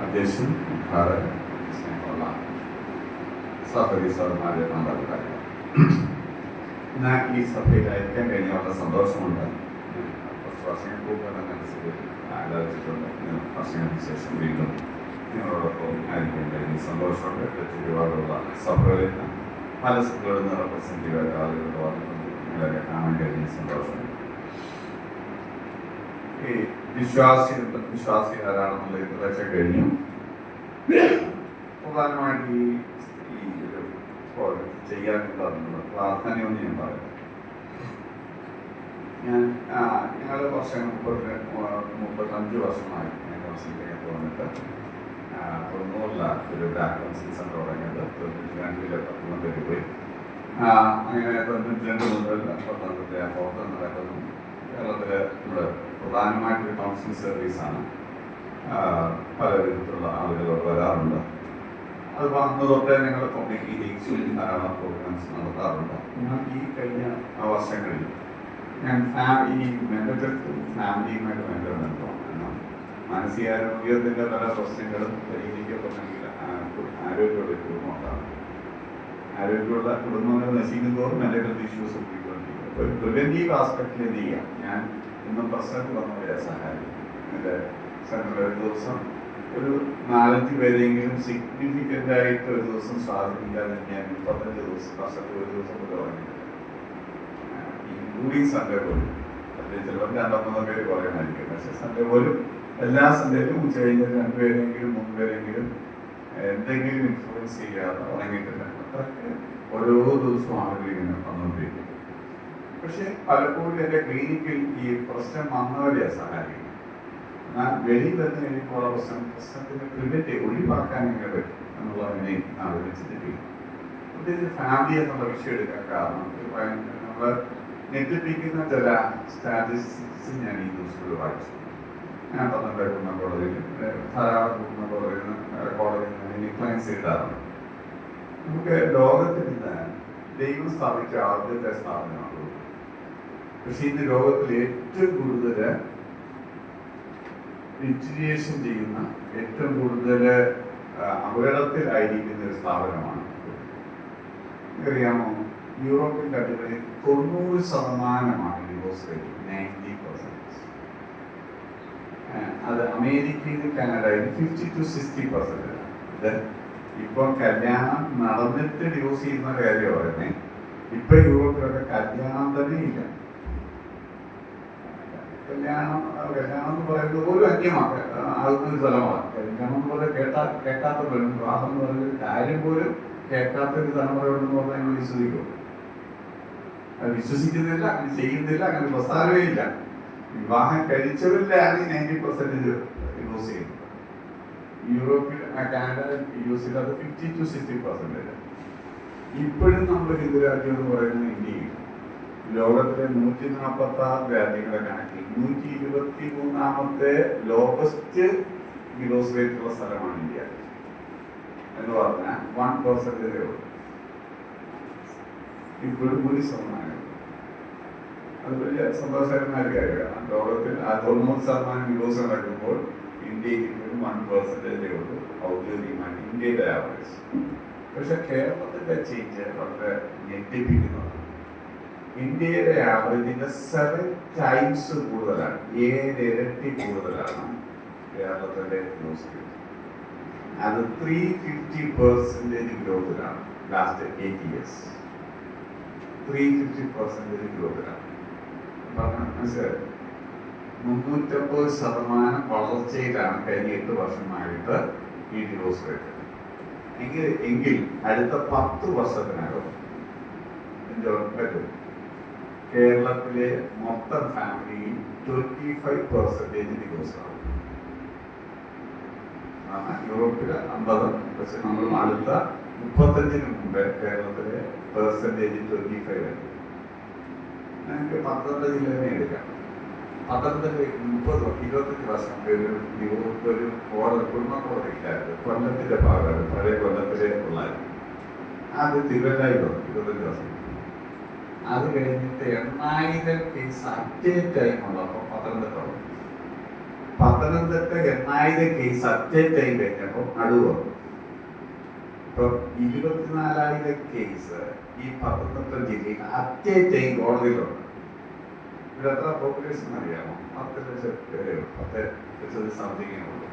അധ്യക്ഷൻ ഉദ്ഘാടകൻ സ്നേഹമുള്ള സഹോദരി സഹോദരന്മാരെ പങ്കാളികളായ ഇന്ന് ഈ സഭയിലായിരിക്കാൻ കഴിഞ്ഞ വളരെ സന്തോഷമുണ്ട്. കുറച്ച് വർഷങ്ങൾക്ക് മുമ്പ് മനസ്സിൽ ആലോചിച്ചിട്ടുണ്ട്. വർഷങ്ങൾക്ക് ശേഷം വീണ്ടും നിങ്ങളോടൊപ്പം ആയിരിക്കാൻ കഴിഞ്ഞ സന്തോഷമുണ്ട്. ഒരുപാടുള്ള സഭകളിൽ നിന്ന് പല സഭകളിൽ നിന്ന് റെപ്രസെൻറ്റീവായിട്ട് ആളുകൾ വന്നിട്ടുണ്ട്. നിങ്ങളൊക്കെ കാണാൻ കഴിഞ്ഞ സന്തോഷമുണ്ട്. ഈ വിശ്വാസികളാണെന്നുള്ള ഇതൊക്കെ കഴിഞ്ഞു. പ്രധാനമായിട്ട് ഈ ഒരു ചെയ്യാനുള്ള പ്രാർത്ഥനയൊന്നും ഞാൻ പറയുന്നത്. ഞങ്ങൾ വർഷം 35 വർഷമായി ഞാൻ കൗൺസിലിംഗിലേക്ക് വന്നിട്ട് തൊണ്ണൂറില ഒരു ബ്ലാക്ക് കൗൺസിലിംഗ് സെൻ്റർ തുടങ്ങിയത് 92 പത്തനംതിട്ട പോയി. അങ്ങനെ 92 മുതൽ പത്തനംതിട്ട പുറത്ത് നടക്കുന്നു. കേരളത്തിൽ നമ്മുടെ പ്രധാനമായിട്ടൊരു കൗൺസിലിംഗ് സർവീസാണ്. പല വിധത്തിലുള്ള ആളുകൾ വരാറുണ്ട്. അത് വന്നു തൊട്ടേ ഞങ്ങൾ പബ്ലിക് മീറ്റിംഗ്സിൽ ധാരാളം പ്രോഗ്രാംസ് നടത്താറുണ്ട്. എന്നാൽ ഈ കഴിഞ്ഞ വർഷങ്ങളിൽ ഞാൻ ഈ മെന്റലിസ്റ്റും ഫാമിലിയുമായിട്ട് ഭയങ്കര ബന്ധമാണ്. കാരണം മാനസികാരോഗ്യത്തിൻ്റെ പല പ്രശ്നങ്ങളും പരിഹരിക്കപ്പെടണമെങ്കിൽ ആരോഗ്യമുള്ള കുടുംബം ഉണ്ടാകും. ആരോഗ്യമുള്ള കുടുംബങ്ങൾ നശിക്കുന്നതോറും മെന്റൽ ഇഷ്യൂസ് കൂടിക്കൊണ്ടിരിക്കും. ഒരു പ്രിവെന്റീവ് ആസ്പെക്റ്റിൽ എന്ത് ചെയ്യാം? ഞാൻ ഇന്നും പ്രശ്നത്തിൽ വന്നവരെ സഹായിക്കും. എൻ്റെ സെൻറ്ററിൽ ഒരു ദിവസം ഒരു 4-5 പേരെങ്കിലും സിഗ്നിഫിക്കൻ്റ് ആയിട്ട് ഒരു ദിവസം സ്വാധീനിക്കാതെ ഞാൻ 35 ദിവസം വർഷത്തിൽ ഒരു ദിവസം പോലെ തുടങ്ങിയിട്ടുണ്ട്. ഇൻക്ലൂഡിങ് സൺഡേ പോലും. ചിലപ്പോൾ 2-3 പേര് കുറയണമായിരിക്കും. പക്ഷേ സൺഡേ പോലും എല്ലാ സൺഡേയിലും ഉച്ച കഴിഞ്ഞ് 2 പേരെങ്കിലും 3 പേരെങ്കിലും എന്തെങ്കിലും ഇൻഫ്ലുവൻസ് ചെയ്യാതെ തുടങ്ങിയിട്ടില്ല. അത്രയ്ക്ക് ഓരോ ദിവസവും ആളുകൾ ഇങ്ങനെ വന്നുകൊണ്ടിരിക്കും. പക്ഷെ പലപ്പോഴും എൻ്റെ ക്ലിനിക്കിൽ ഈ പ്രശ്നം വന്നവരെയാണ് സഹായിക്കുന്നത്. എന്നാൽ വെളിയിൽ വരുന്ന കഴിഞ്ഞിട്ടുള്ള പ്രശ്നത്തിന് പ്രിവെന്റ് ഒഴിവാക്കാൻ എങ്ങനെ പറ്റും എന്നുള്ളതിനെ ആലോചിച്ചിട്ട് പ്രത്യേകിച്ച് ഫാമിലി എന്നുള്ള വിഷയം എടുക്കാൻ കാരണം നമ്മൾ ഞെട്ടിപ്പിക്കുന്ന ചില സ്റ്റാറ്റിസ്റ്റിക്സ് ഞാൻ ഈ ദിവസങ്ങളിൽ വായിച്ചു. ഞാൻ പത്തനംതിട്ട കോടതിയിൽ ധാരാളം കോടതിയിൽ നിന്ന് ക്ലൈൻസ് ഇടാറുണ്ട്. നമുക്ക് ലോകത്തിൽ നിന്ന് ദൈവം സ്ഥാപിച്ച ആദ്യത്തെ സ്ഥാപനമാണ്. പക്ഷെ ഇന്ന് ലോകത്തിൽ ഏറ്റവും കൂടുതൽ ലിറ്റിഗേഷൻ ചെയ്യുന്ന, ഏറ്റവും കൂടുതൽ അപകടത്തിലായിരിക്കുന്ന ഒരു സ്ഥാപനമാണ്. അറിയാമോ? യൂറോപ്യൻ കൺട്രികളിൽ 90% ഡിവോഴ്സ് റേറ്റ്, 90%. അത് അമേരിക്കയിൽ കാനഡയിൽ 50 to 60%. ഇത് ഇപ്പം കല്യാണം നടന്നിട്ട് ഡിവോഴ്സ് ചെയ്യുന്ന കാര്യം പറയുന്നത്. ഇപ്പൊ യൂറോപ്പിലൊക്കെ കല്യാണം തന്നെ ഇല്ല. കല്യാണം എന്ന് പറയുന്നത് പോലും അന്യമാണ് ആകുന്നൊരു സ്ഥലമാണ്. കല്യാണം എന്ന് പറഞ്ഞാൽ കേൾക്കാത്തവരും വിവാഹം എന്ന് പറയുന്നൊരു കാര്യം പോലും കേൾക്കാത്തൊരു തലമുറയുണ്ടെന്ന് പറഞ്ഞാൽ ഞങ്ങൾ വിശ്വസിക്കും. അത് വിശ്വസിക്കുന്നില്ല, അങ്ങനെ ചെയ്യുന്നില്ല, അങ്ങനെ പ്രസ്ഥാനമേ ഇല്ല. വിവാഹം കഴിച്ചവരിലാണ് 90% ഡിവോഴ്സ് ചെയ്യുന്നത്. യൂറോപ്പിൽ കാനഡ യൂസിൽ അത് 50 to 60%. ഇപ്പോഴും നമ്മൾ ഹിന്ദു രാജ്യം എന്ന് പറയുന്നത് ഇന്ത്യയിൽ ലോകത്തിലെ 146 രാജ്യങ്ങളെ കണക്കിൽ 123ാമത്തെ ലോവസ്റ്റ് ഡിവോഴ്സ് റേറ്റ് ഉള്ള സ്ഥലമാണ് ഇന്ത്യ എന്ന് പറഞ്ഞാൽ 1% ഉള്ളൂ. ഇപ്പോഴും 1%. അത് വലിയ സന്തോഷകരമായ ഒരു കാര്യമാണ്. ലോകത്തിൽ 90% ഡിവോഴ്സ് നടക്കുമ്പോൾ ഇന്ത്യയിൽ ഇപ്പോഴും 1% ഉള്ളൂ ഔദ്യോഗികമായി ഇന്ത്യയുടെ ആവറേജ്. പക്ഷെ കേരളത്തിന്റെ ചേഞ്ച് വളരെ ഞെട്ടിപ്പിക്കുന്നതാണ്. ഇന്ത്യയുടെ ആവറേജിന്റെ 7 times കൂടുതലാണ്, 7 ഇരട്ടി കൂടുതലാണ് കേരളത്തിന്റെ ഡിവോഴ്സ് റേറ്റ്. അത് 350% ഗ്രോത്തിലാണ് ലാസ്റ്റ് 8 years. 350% ഗ്രോത്തിലാണ്. മനസ്സിലായി? 350% വളർച്ചയിലാണ് കഴിഞ്ഞ 8 വർഷമായിട്ട് ഈ ഡിവോഴ്സ് റേറ്റ്. എങ്കിൽ അടുത്ത 10 വർഷത്തിനകം പറ്റും കേരളത്തിലെ മൊത്തം ഫാമിലിയിൽ 25% ഡിവോഴ്സ് ആവും. യൂറോപ്പിലെ 50. പക്ഷെ നമ്മൾ അടുത്ത 35 മുമ്പേ കേരളത്തിലെ പെർസെൻറ്റേജ് 25 ആയിരിക്കും. ഞങ്ങൾക്ക് പത്തനംതിട്ട ജില്ലയെ എടുക്കാം. പത്തനംതിട്ട 25 വർഷം ഒരു കുടുംബ കോടതി ഇല്ലായിരുന്നു. കൊല്ലത്തിന്റെ ഭാഗമാണ്, പഴയ കൊല്ലത്തിലെ ഉള്ളായിരുന്നു. അത് തിരുവല്ലായി വന്നു 25 വർഷം. അത് കഴിഞ്ഞിട്ട് 8000 കേസ് അറ്റ് എ ടൈം ഉള്ളപ്പോൾ Pathanamthitta Pathanamthitta 8,000 case at A time കഴിഞ്ഞപ്പോൾ അടുവ് വന്നു. ഇപ്പൊ 24,000 കേസ് ഈ പത്തനംതിട്ട ജില്ലയിൽ അറ്റ് എ ടൈം കോടതിയിലുണ്ട്. ഇവിടെ എത്ര പോപ്പുലേഷൻ അറിയാമോ? 10 ലക്ഷം പേരേ ഉള്ളൂ. 10 ലക്ഷത്തി സംതിങ്ങേ ഉള്ളൂ.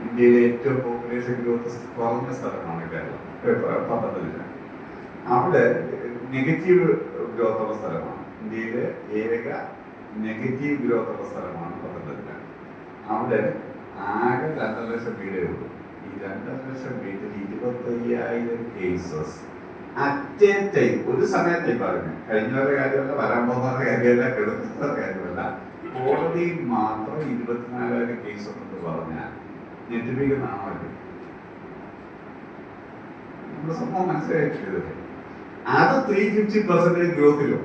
ഇന്ത്യയിലെ ഏറ്റവും പോപ്പുലേഷൻ ഗ്രോത്ത് കുറഞ്ഞ സ്ഥലമാണ് കേരളം, പത്തനംതിട്ട. അവിടെ നെഗറ്റീവ് ഗ്രോത്ത് ഉള്ള സ്ഥലമാണ്. ഇന്ത്യയിലെ ഏക നെഗറ്റീവ് ഗ്രോത്ത് ഉള്ള സ്ഥലമാണ് പത്തനംതിട്ട. അവിടെ ആകെ 2 ലക്ഷം വീടേ ഉള്ളൂ. ഈ 2 ലക്ഷം വീട്ടിൽ 25,000 കേസസ് അറ്റ് എ ടൈം, ഒരു സമയത്തേക്ക് പറഞ്ഞു. കഴിഞ്ഞവരുടെ കാര്യമല്ല, വരാൻ പോകുന്നവരുടെ കാര്യമല്ല, കിടക്കുന്നവരുടെ കാര്യമല്ല, കോടതിയിൽ മാത്രം 24,000 കേസ് ഉണ്ടെന്ന് പറഞ്ഞാൽ ഞെട്ടിപ്പിക്കുന്നതാണല്ലോ. നമ്മുടെ സംഭവം മനസ്സിലാക്കിയത് അത് 350% ഗ്രോത്തിലോ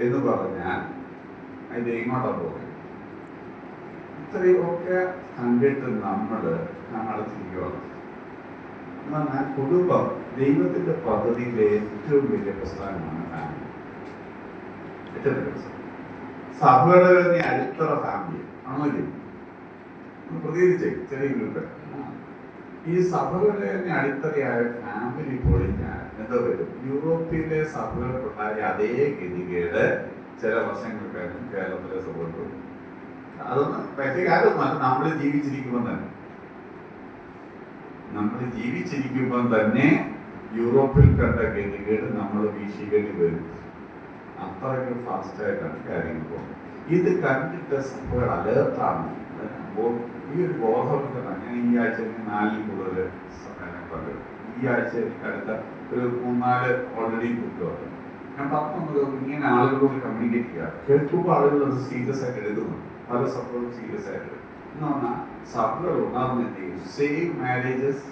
എന്ന് പറഞ്ഞാൽ അതിന്റെ ഇങ്ങോട്ടാ പോകുന്നത്. ഇത്രയൊക്കെ കണ്ടിട്ട് നമ്മൾ ചെയ്യുകയാണ്. എന്നാൽ കുടുംബം ദൈവത്തിന്റെ പദ്ധതിയിലെ ഏറ്റവും വലിയ പ്രസ്ഥാനമാണ് ഫാമിലി. ഏറ്റവും വലിയ പ്രസ്ഥാനം സഭകളുടെ അടിത്തറ ഫാമിലി ആണല്ലോ. പ്രതികരിച്ചേ ചെറിയ ഗ്രൂപ്പ്. ഈ സഭകളുടെ അടിത്തറയായ ഫാമിലി പൊളിഞ്ഞാൽ എന്താ വരും? യൂറോപ്പിലെ സഭകൾക്കുണ്ടായ അതേ ഗതികേട് ചില വർഷങ്ങൾക്കാരും കേരളത്തിലെ സഭകൾക്കും. അതൊന്നും പറ്റിയ കാര്യമൊന്നും. നമ്മൾ ജീവിച്ചിരിക്കുമ്പോൾ തന്നെ യൂറോപ്പിൽ കണ്ട ഗതികേട് നമ്മൾ വീക്ഷിക്കേണ്ടി വരും. അത്രയ്ക്ക് ഫാസ്റ്റായിട്ടാണ് കാര്യങ്ങൾ പോകുന്നത്. ഇത് കണ്ടിട്ട് സഭകൾ അലേർട്ടാണ്. ഈ ഒരു ബോധവൽക്കരണം ഞാൻ ഈ ആഴ്ച 4 കൂടുതൽ സമ്മേളനം പങ്കെടുക്കും. ഈ ആഴ്ച എനിക്ക് അടുത്ത ഒരു 3-4 ഓൾറെഡി ബുക്ക് വന്നു. ഞാൻ പറഞ്ഞു ഇങ്ങനെ ആളുകളോട് കമ്മ്യൂണിക്കേറ്റ് ചെയ്യുക. കേൾക്കുമ്പോൾ ആളുകൾ അത് സീരിയസ് ആയിട്ട് എടുക്കുന്നു. പല സഭകളും സീരിയസ് ആയിട്ട് എന്ന് പറഞ്ഞാൽ സഭകൾ ഉണർന്നിട്ട് save marriages,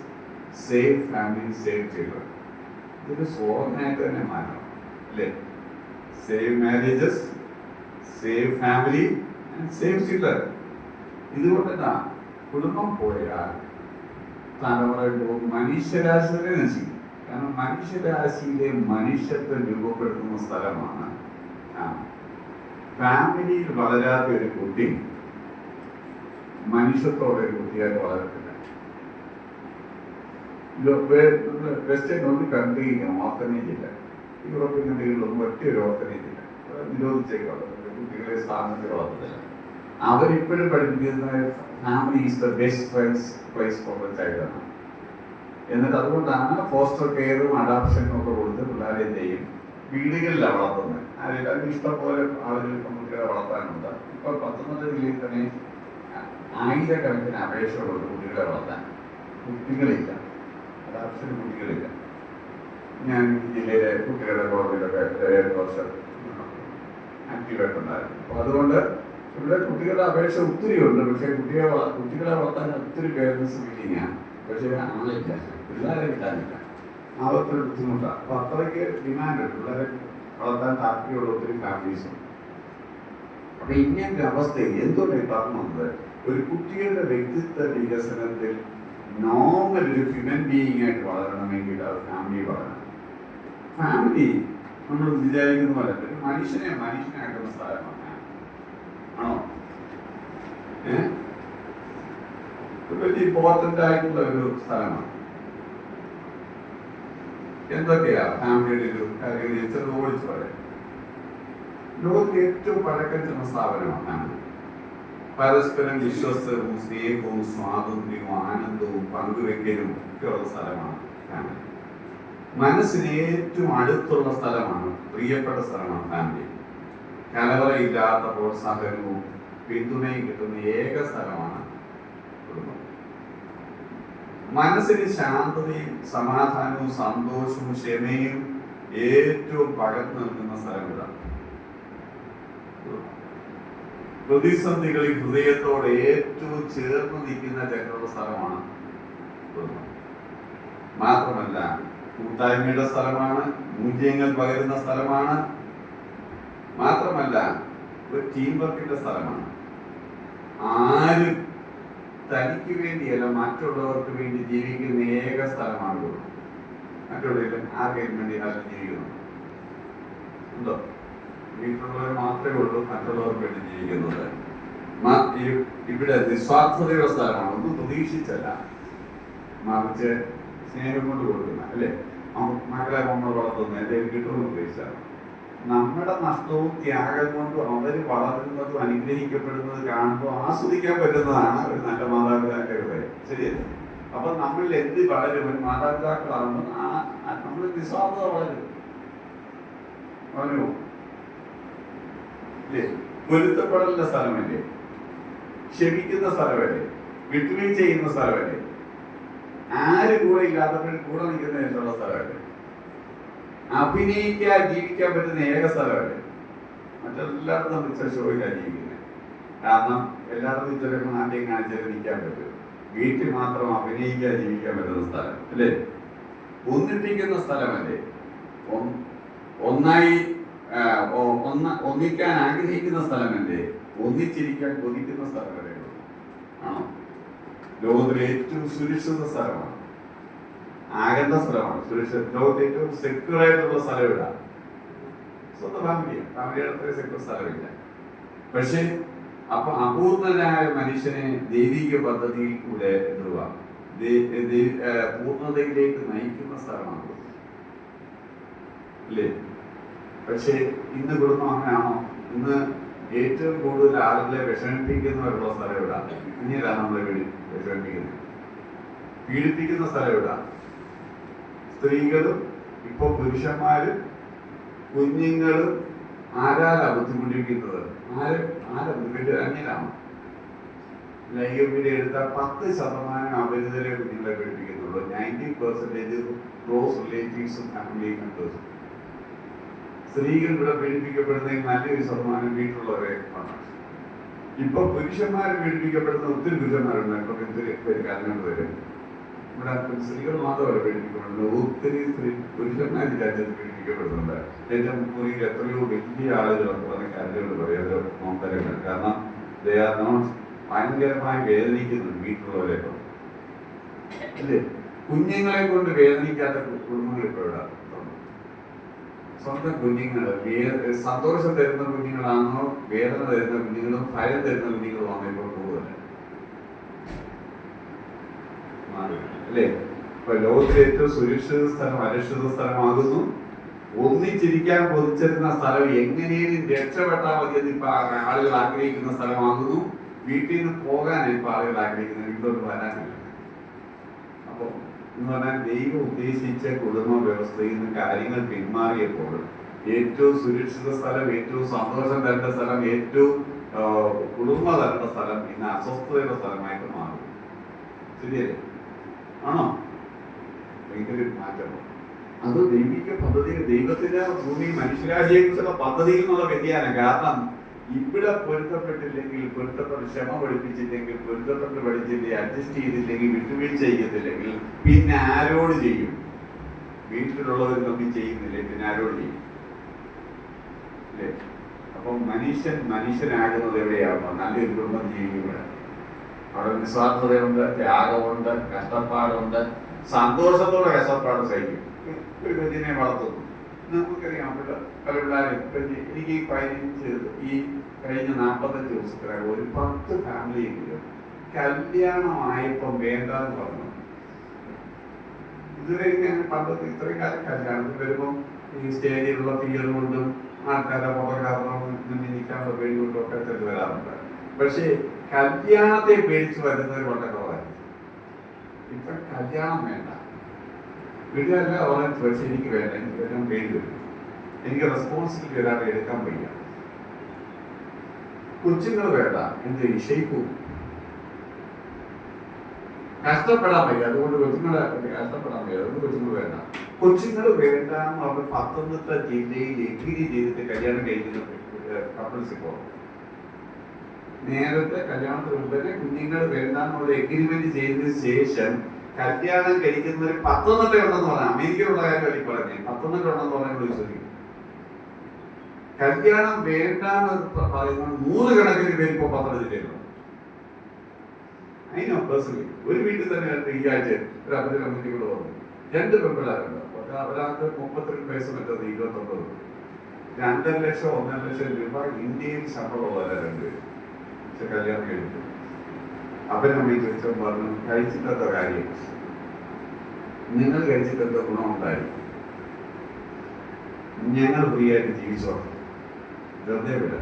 save family, save children. ഇതൊരു സ്ലോഗനായിട്ട് തന്നെ മാറണം അല്ലേ? Save marriages, save family and save children. ഇതുകൊണ്ടെന്താ കുടുംബം പോയാൽ തലമുറ മനുഷ്യരാശി തന്നെ നശിക്കും. കാരണം മനുഷ്യരാശിയിലെ മനുഷ്യത്വം രൂപപ്പെടുത്തുന്ന സ്ഥലമാണ് ഫാമിലിയിൽ വളരാത്ത ഒരു കുട്ടി മനുഷ്യത്തോടെ ഒരു കുട്ടിയായിട്ട് വളരത്തില്ല. വെസ്റ്റേൺ ഒന്നും കൺട്രിയില്ല, ഓർഫനേജ് ഇല്ല. യൂറോപ്യൻ കൺട്രികളിലൊന്നും ഒറ്റയൊരു ഓർഫനേജ് ഇല്ല. നിരോധിച്ചേക്കാണ് കുട്ടികളെ സ്ഥാനത്തിൽ വളർത്തില്ല. അവരിപ്പോഴും പഠിപ്പിക്കുന്ന family is the best place for the child ആണ്. എന്നിട്ട് അതുകൊണ്ടാണ് ഫോസ്റ്റർ കെയറും അഡോപ്ഷനും ഒക്കെ കൊടുത്ത് പിള്ളേരെ എന്ത് ചെയ്യും? വീടുകളിലാണ് വളർത്തുന്നത്. അതിൽ ഇഷ്ടം പോലെ ആളുകൾ കുട്ടികളെ വളർത്താനുണ്ട്. ഇപ്പോൾ പത്തനംതിട്ട ജില്ലയിൽ തന്നെ 1000കണക്കിന് അപേക്ഷകളുണ്ട് കുട്ടികളെ വളർത്താൻ. കുട്ടികളില്ല, അഡോപ്ഷന് കുട്ടികളില്ല. ഞാൻ ജില്ലയിലെ കുട്ടികളുടെ കോളേജിലൊക്കെ 7 വർഷം ആക്റ്റീവായിട്ടുണ്ടായിരുന്നു. അപ്പോൾ അതുകൊണ്ട് ഇവിടെ കുട്ടികളുടെ അപേക്ഷ ഒത്തിരി ഉണ്ട്. പക്ഷേ കുട്ടികളെ വളർത്താൻ ഒത്തിരി പേരൻസ് വിളിക്കുകയാണ്. പക്ഷേ ആളില്ല, പിള്ളേരെ കിട്ടാനില്ല. അതൊരു ബുദ്ധിമുട്ടാണ്. അപ്പോൾ അത്രയ്ക്ക് ഡിമാൻഡ് പിള്ളേരെ വളർത്താൻ താല്പര്യമുള്ള ഒത്തിരി ഫാമിലീസ് ഉണ്ട്. അപ്പൊ ഇങ്ങനത്തെ അവസ്ഥയിൽ എന്തുകൊണ്ടാണ് പറഞ്ഞു വന്നത്? ഒരു കുട്ടികളുടെ വ്യക്തിത്വ വികസനത്തിൽ നോർമൽ ഒരു ഹ്യൂമൻ ബീയിങ് ആയിട്ട് വളരണമെങ്കിൽ അത് ഫാമിലി വളരണം. ഫാമിലി നമ്മൾ വിചാരിക്കുന്ന പോലെ ഒരു മനുഷ്യനാക്കുന്ന സ്ഥലമാണ്. ആണോ? വലിയ ഇമ്പോർട്ടൻ്റ് ആയിട്ടുള്ള ഒരു സ്ഥലമാണ്. എന്തൊക്കെയാ ഫാമിലിയുടെ ഒരു കാര്യം ചെറു ഓടിച്ചു പറയാം. ലോകത്തിലെ ഏറ്റവും പഴക്കം ചെന്ന സ്ഥാപനമാണ് ഫാമിലി. പരസ്പരം വിശ്വസ്തവും സ്നേഹവും സ്വാതന്ത്ര്യവും ആനന്ദവും പങ്കുവെക്കലും ഒക്കെയുള്ള സ്ഥലമാണ് ഫാമിലി. മനസ്സിന് ഏറ്റവും അടുത്തുള്ള സ്ഥലമാണ്, പ്രിയപ്പെട്ട സ്ഥലമാണ് ഫാമിലി. കലവറയില്ലാത്ത പ്രോത്സാഹനവും പിന്തുണയും കിട്ടുന്ന ഏക സ്ഥലമാണ് കുടുംബം. മനസ്സിന് ശാന്തതയും സമാധാനവും സന്തോഷവും ക്ഷമയും ഏറ്റവും പകർന്നു നിൽക്കുന്ന സ്ഥലം ഇതാണ്. പ്രതിസന്ധികളിൽ ഹൃദയത്തോടെ ഏറ്റവും ചേർന്ന് നിൽക്കുന്ന ജനങ്ങളുടെ സ്ഥലമാണ് കുടുംബം. മാത്രമല്ല കൂട്ടായ്മയുടെ സ്ഥലമാണ്, മൂല്യങ്ങൾ പകരുന്ന സ്ഥലമാണ്. മാത്രമല്ല ഒരു ടീം വർക്കിന്റെ സ്ഥലമാണ്. ആരും തനിക്ക് വേണ്ടിയല്ല മറ്റുള്ളവർക്ക് വേണ്ടി ജീവിക്കുന്ന ഏക സ്ഥലമാണ് കുടുംബം. മറ്റുള്ളവരും ആർക്കും വേണ്ടി ആരും ജീവിക്കുന്നു ഉണ്ടോ? വീട്ടിലുള്ളവർ മാത്രമേ ഉള്ളൂ മറ്റുള്ളവർക്ക് വേണ്ടി ജീവിക്കുന്നത്. ഇവിടെ നിസ്വാർത്ഥതയുടെ സ്ഥലമാണ്, ഒന്നും പ്രതീക്ഷിച്ചല്ല, മറിച്ച് സ്നേഹം കൊണ്ട് കൊടുക്കുന്ന, അല്ലേ? മകളെ നമ്മൾ വളർത്തുന്നത് എന്തെങ്കിലും കിട്ടുമെന്ന് പ്രതീക്ഷിച്ചാണ്. നമ്മുടെ നഷ്ടവും ത്യാഗം കൊണ്ടും അവർ വളരുന്നതും അനുഗ്രഹിക്കപ്പെടുന്നത് കാണുമ്പോൾ ആസ്വദിക്കാൻ പറ്റുന്നതാണ് ഒരു നല്ല മാതാപിതാക്കളുടെ. ശരിയല്ല? അപ്പൊ നമ്മൾ എന്ത് വളരും, ഒരു മാതാപിതാക്കളാകുമ്പോൾ നമ്മൾ നിസ്വാർത്ഥത വളരും. വളരുമോ? ഇല്ലേ? പൊരുത്തപ്പെടലിന്റെ സ്ഥലമല്ലേ? ക്ഷമിക്കുന്ന സ്ഥലമല്ലേ? വിട്ടുവീഴ്ച ചെയ്യുന്ന സ്ഥലമല്ലേ? ആര് കൂടെ ഇല്ലാത്തപ്പോൾ കൂടെ നിൽക്കുന്നതിനുള്ള സ്ഥലമല്ലേ? അഭിനയിക്കാൻ ജീവിക്കാൻ പറ്റുന്ന ഏക സ്ഥലമല്ലേ? മറ്റെല്ലായിടത്തും മിച്ച ഷോയിലാണ് ജീവിക്കുന്നത്. കാരണം എല്ലായിടത്തും ചിലപ്പോൾ നാട്യം കാണിച്ചാൽ നിൽക്കാൻ പറ്റും. വീട്ടിൽ മാത്രം അഭിനയിക്കാൻ ജീവിക്കാൻ പറ്റുന്ന സ്ഥലം അല്ലേ? ഒന്നിപ്പിക്കുന്ന സ്ഥലമല്ലേ? ഒന്നായി ഒന്നിക്കാൻ ആഗ്രഹിക്കുന്ന സ്ഥലമല്ലേ? ഒന്നിച്ചിരിക്കാൻ കൊതിക്കുന്ന സ്ഥലമല്ലേ? ആണോ? ലോകത്തിലെ ഏറ്റവും സുരക്ഷിത സ്ഥലമാണ്, ആകേണ്ട സ്ഥലമാണ് സുരക്ഷിത. ലോകത്തെ ഏറ്റവും സെക്യൂർ ആയിട്ടുള്ള സ്ഥലം ഇടാ സ്വന്തം ഫാമിലിയുടെ അത്രയും സെക്യൂർ സ്ഥലമില്ല. പക്ഷെ അപ്പൊ അപൂർണനായ മനുഷ്യനെ ദൈവിക പദ്ധതിയിൽ കൂടെ എന്തുവാ പൂർണ്ണതയിലേക്ക് നയിക്കുന്ന സ്ഥലമാണ്, അല്ലേ? പക്ഷെ ഇന്ന് കുടുംബം അങ്ങനെയാണോ? ഇന്ന് ഏറ്റവും കൂടുതൽ ആളുകളെ വിഷമിപ്പിക്കുന്നവരുള്ള സ്ഥലം ഇടാ. പിന്നീടാണ് നമ്മളെ വിഷമിപ്പിക്കുന്നത്, പീഡിപ്പിക്കുന്ന സ്ഥലം ഇടാ. സ്ത്രീകളും ഇപ്പൊ പുരുഷന്മാരും കുഞ്ഞുങ്ങളും ആരാലാ ബുദ്ധിമുട്ടിക്കുന്നത്? അന്യരാണ്. ലൈംഗിക എടുത്താൽ 10% അപരിതരെ കുഞ്ഞുങ്ങളെ പീഡിപ്പിക്കുന്നുള്ളൂ. 90% ക്ലോസ് റിലേറ്റീവ്സും ഫാമിലി മെമ്പേഴ്സും. സ്ത്രീകൾ ഇവിടെ പീഡിപ്പിക്കപ്പെടുന്നതിൽ നല്ലൊരു ശതമാനം വീട്ടിലുള്ളവരെ ആണ്. ഇപ്പൊ പുരുഷന്മാർ പീഡിപ്പിക്കപ്പെടുന്ന ഒത്തിരി പുരുഷന്മാരുണ്ട്. ഇപ്പൊ ഒത്തിരി പേര് കരഞ്ഞുകൊണ്ട് വരും. ഇവിടെ സ്ത്രീകൾ മാത്രമല്ല പീഡിപ്പിക്കപ്പെടുന്നത്, ഒത്തിരി പുരുഷന്മാർ രാജ്യത്ത് പീഡിപ്പിക്കപ്പെടുന്നുണ്ട്. എന്റെ മുറിയിൽ എത്രയോ വലിയ ആളുകളൊക്കെ പറഞ്ഞ കരഞ്ഞുകൊണ്ട് പറയാതെ നോക്കലുണ്ട്. കാരണം ഭയങ്കരമായി വേദനിക്കുന്നുണ്ട് വീട്ടിലുള്ളവരെ. അല്ലേ? കുഞ്ഞുങ്ങളെ കൊണ്ട് വേദനിക്കാത്ത കുടുംബങ്ങൾ ഇപ്പോൾ ഇവിടെ. സ്വന്തം കുഞ്ഞുങ്ങൾ സന്തോഷം തരുന്ന കുഞ്ഞുങ്ങളാണോ വേദന തരുന്ന കുഞ്ഞുങ്ങളും ഭയം തരുന്ന കുഞ്ഞുങ്ങളുമാണോ ഇപ്പോൾ കൂടുതൽ? അല്ലേ? ഇപ്പൊ ലോകത്തിലെ ഏറ്റവും സുരക്ഷിത സ്ഥലം അരക്ഷിത സ്ഥലമാകുന്നു. ഒന്നിച്ചിരിക്കാൻ കൊതിച്ചിരുന്ന സ്ഥലം എങ്ങനെയും രക്ഷപ്പെട്ടാൽ മതി എന്ന് ഇപ്പൊ ആളുകൾ ആഗ്രഹിക്കുന്ന സ്ഥലമാകുന്നു. വീട്ടിൽ നിന്ന് പോകാൻ ഇപ്പൊ ആളുകൾ ആഗ്രഹിക്കുന്നത്, വീട്ടിലോട്ട് വരാനില്ല. അപ്പൊ എന്ന് പറഞ്ഞാൽ ദൈവം ഉദ്ദേശിച്ച കുടുംബ വ്യവസ്ഥയിൽ നിന്ന് കാര്യങ്ങൾ പിന്മാറിയപ്പോൾ ഏറ്റവും സുരക്ഷിത സ്ഥലം, ഏറ്റവും സന്തോഷം തരേണ്ട സ്ഥലം, ഏറ്റവും കുടുംബ തരേണ്ട സ്ഥലം ഇന്ന് അസ്വസ്ഥതയുടെ സ്ഥലമായിട്ട് മാറും. ശരിയല്ലേ? ആണോ? ഭയങ്കര മാറ്റം. അത് ദൈവിക പദ്ധതി, ദൈവത്തിന്റെ ഭൂമി മനുഷ്യരാശിയെ കുറിച്ചുള്ള പദ്ധതിയിൽ നിന്നുള്ള വ്യതിയാനം. കാരണം ഇവിടെ പൊരുത്തപ്പെട്ടില്ലെങ്കിൽ, പൊരുത്തപ്പെട്ട് ക്ഷമ പഠിപ്പിച്ചില്ലെങ്കിൽ, പൊരുത്തപ്പെട്ട് പഠിച്ചില്ലെങ്കിൽ, അഡ്ജസ്റ്റ് ചെയ്തില്ലെങ്കിൽ, വിട്ടുവീഴ്ച ചെയ്യത്തില്ലെങ്കിൽ പിന്നെ ആരോട് ചെയ്യും? വീട്ടിലുള്ളവർ തമ്മിൽ ചെയ്യുന്നില്ലേ, പിന്നെ ആരോട് ചെയ്യും? അല്ലേ? അപ്പം മനുഷ്യനാകുന്നത് എവിടെയാണോ? നല്ലൊരു കുടുംബം ജീവിക്കുമ്പോഴാണ്. അവിടെ നിസ്വാർത്ഥതയുണ്ട്, ത്യാഗമുണ്ട്, കഷ്ടപ്പാടുണ്ട്, സന്തോഷത്തോടെ കഷ്ടപ്പാട് സഹിക്കും. ഒരു കുഞ്ഞിനെ വളർത്തുന്നു. നമുക്കറിയാം പല പിള്ളേരും. എനിക്ക് ഈ കഴിഞ്ഞ 45 ദിവസത്തിലായി ഒരു 10 ഫാമിലിയെങ്കിലും കല്യാണമായപ്പം വേണ്ടെന്ന് പറഞ്ഞു. ഇതുവരെ ഞാൻ പണ്ടത്തെ ഇത്രയും കാലം കല്യാണത്തിൽ വരുമ്പം ഈ സ്റ്റേജിലുള്ള ഫിയർ കൊണ്ടും ആൾക്കാരുടെ ഫോട്ടോഗ്രാഫറും നിൽക്കാനുള്ള പേടി കൊണ്ടും ഒക്കെ തെറ്റ് വരാറുണ്ട്. പക്ഷേ കല്യാണത്തെ പേടിച്ച് വരുന്നവർ വളരെ കുറവായിരുന്നു. ഇപ്പൊ കല്യാണം വേണ്ട, വീട്ടുകാരെല്ലാം ഓരോ ചോദിച്ചാൽ എനിക്ക് വേണ്ട, എനിക്ക് വരാൻ പേടി വരും, എനിക്ക് റെസ്പോൺസിബിലിറ്റി ഒരാളെ എടുക്കാൻ വയ്യ. കൊച്ചുങ്ങൾ വേണ്ട, എന്ത് ഷെയ്പ്പു കഷ്ടപ്പെടാൻ വയ്യ, അതുകൊണ്ട് കൊച്ചുങ്ങളെ കഷ്ടപ്പെടാൻ വയ്യ, അതുകൊണ്ട് കൊച്ചുങ്ങൾ വേണ്ട. കൊച്ചുങ്ങൾ വേണ്ട എന്ന് പറഞ്ഞ് പത്തനംതിട്ട ജില്ലയിൽ എഗ്രി ചെയ്തിട്ട് കല്യാണം കഴിക്കുന്ന കപ്പിൾസ് ഇപ്പോൾ നേരത്തെ കല്യാണത്തിന് മുമ്പ് തന്നെ കുഞ്ഞുങ്ങൾ വേണ്ടാന്നുള്ള എഗ്രിമെന്റ് ചെയ്തതിനു ശേഷം കല്യാണം കഴിക്കുന്നവർ 10 ഉണ്ടെന്ന് പറഞ്ഞാൽ അമേരിക്കയിലുള്ള കാര്യം എനിക്ക് പറഞ്ഞേ 10 ഉണ്ടെന്ന് പറഞ്ഞാൽ വിശ്വസിക്കും. കല്യാണം വേണ്ടാന്ന് പറയുന്ന 100 കണക്കിന് പേര് ഇപ്പൊ പത്തനംതിട്ടയിലുണ്ട്. അതിനോ പേഴ്സണലി ഒരു വീട്ടിൽ തന്നെ ഈ ആഴ്ച ഒരു അപ്പൻ്റെ കമ്മിറ്റി കൂടെ വന്നു. 2 പെൺപിള്ളേരുണ്ട്. ഒരാൾക്ക് 32 വയസ്സ്, മറ്റത് 29. 2.5 ലക്ഷം 1.5 ലക്ഷം രൂപ ഇന്ത്യയിൽ ശമ്പളമുള്ളവരാ 2 പേര്. പക്ഷെ കല്യാണം കഴിച്ചു. അപ്പനമ്മയും ചോദിച്ചപ്പോൾ പറഞ്ഞു, കഴിച്ചിട്ടത്തെ കാര്യം നിങ്ങൾ കഴിച്ചിട്ടത്തെ ഗുണമുണ്ടായി, ഞങ്ങൾ ഫ്രീ ആയിട്ട് ജീവിച്ചോ, വെറുതെ വിട.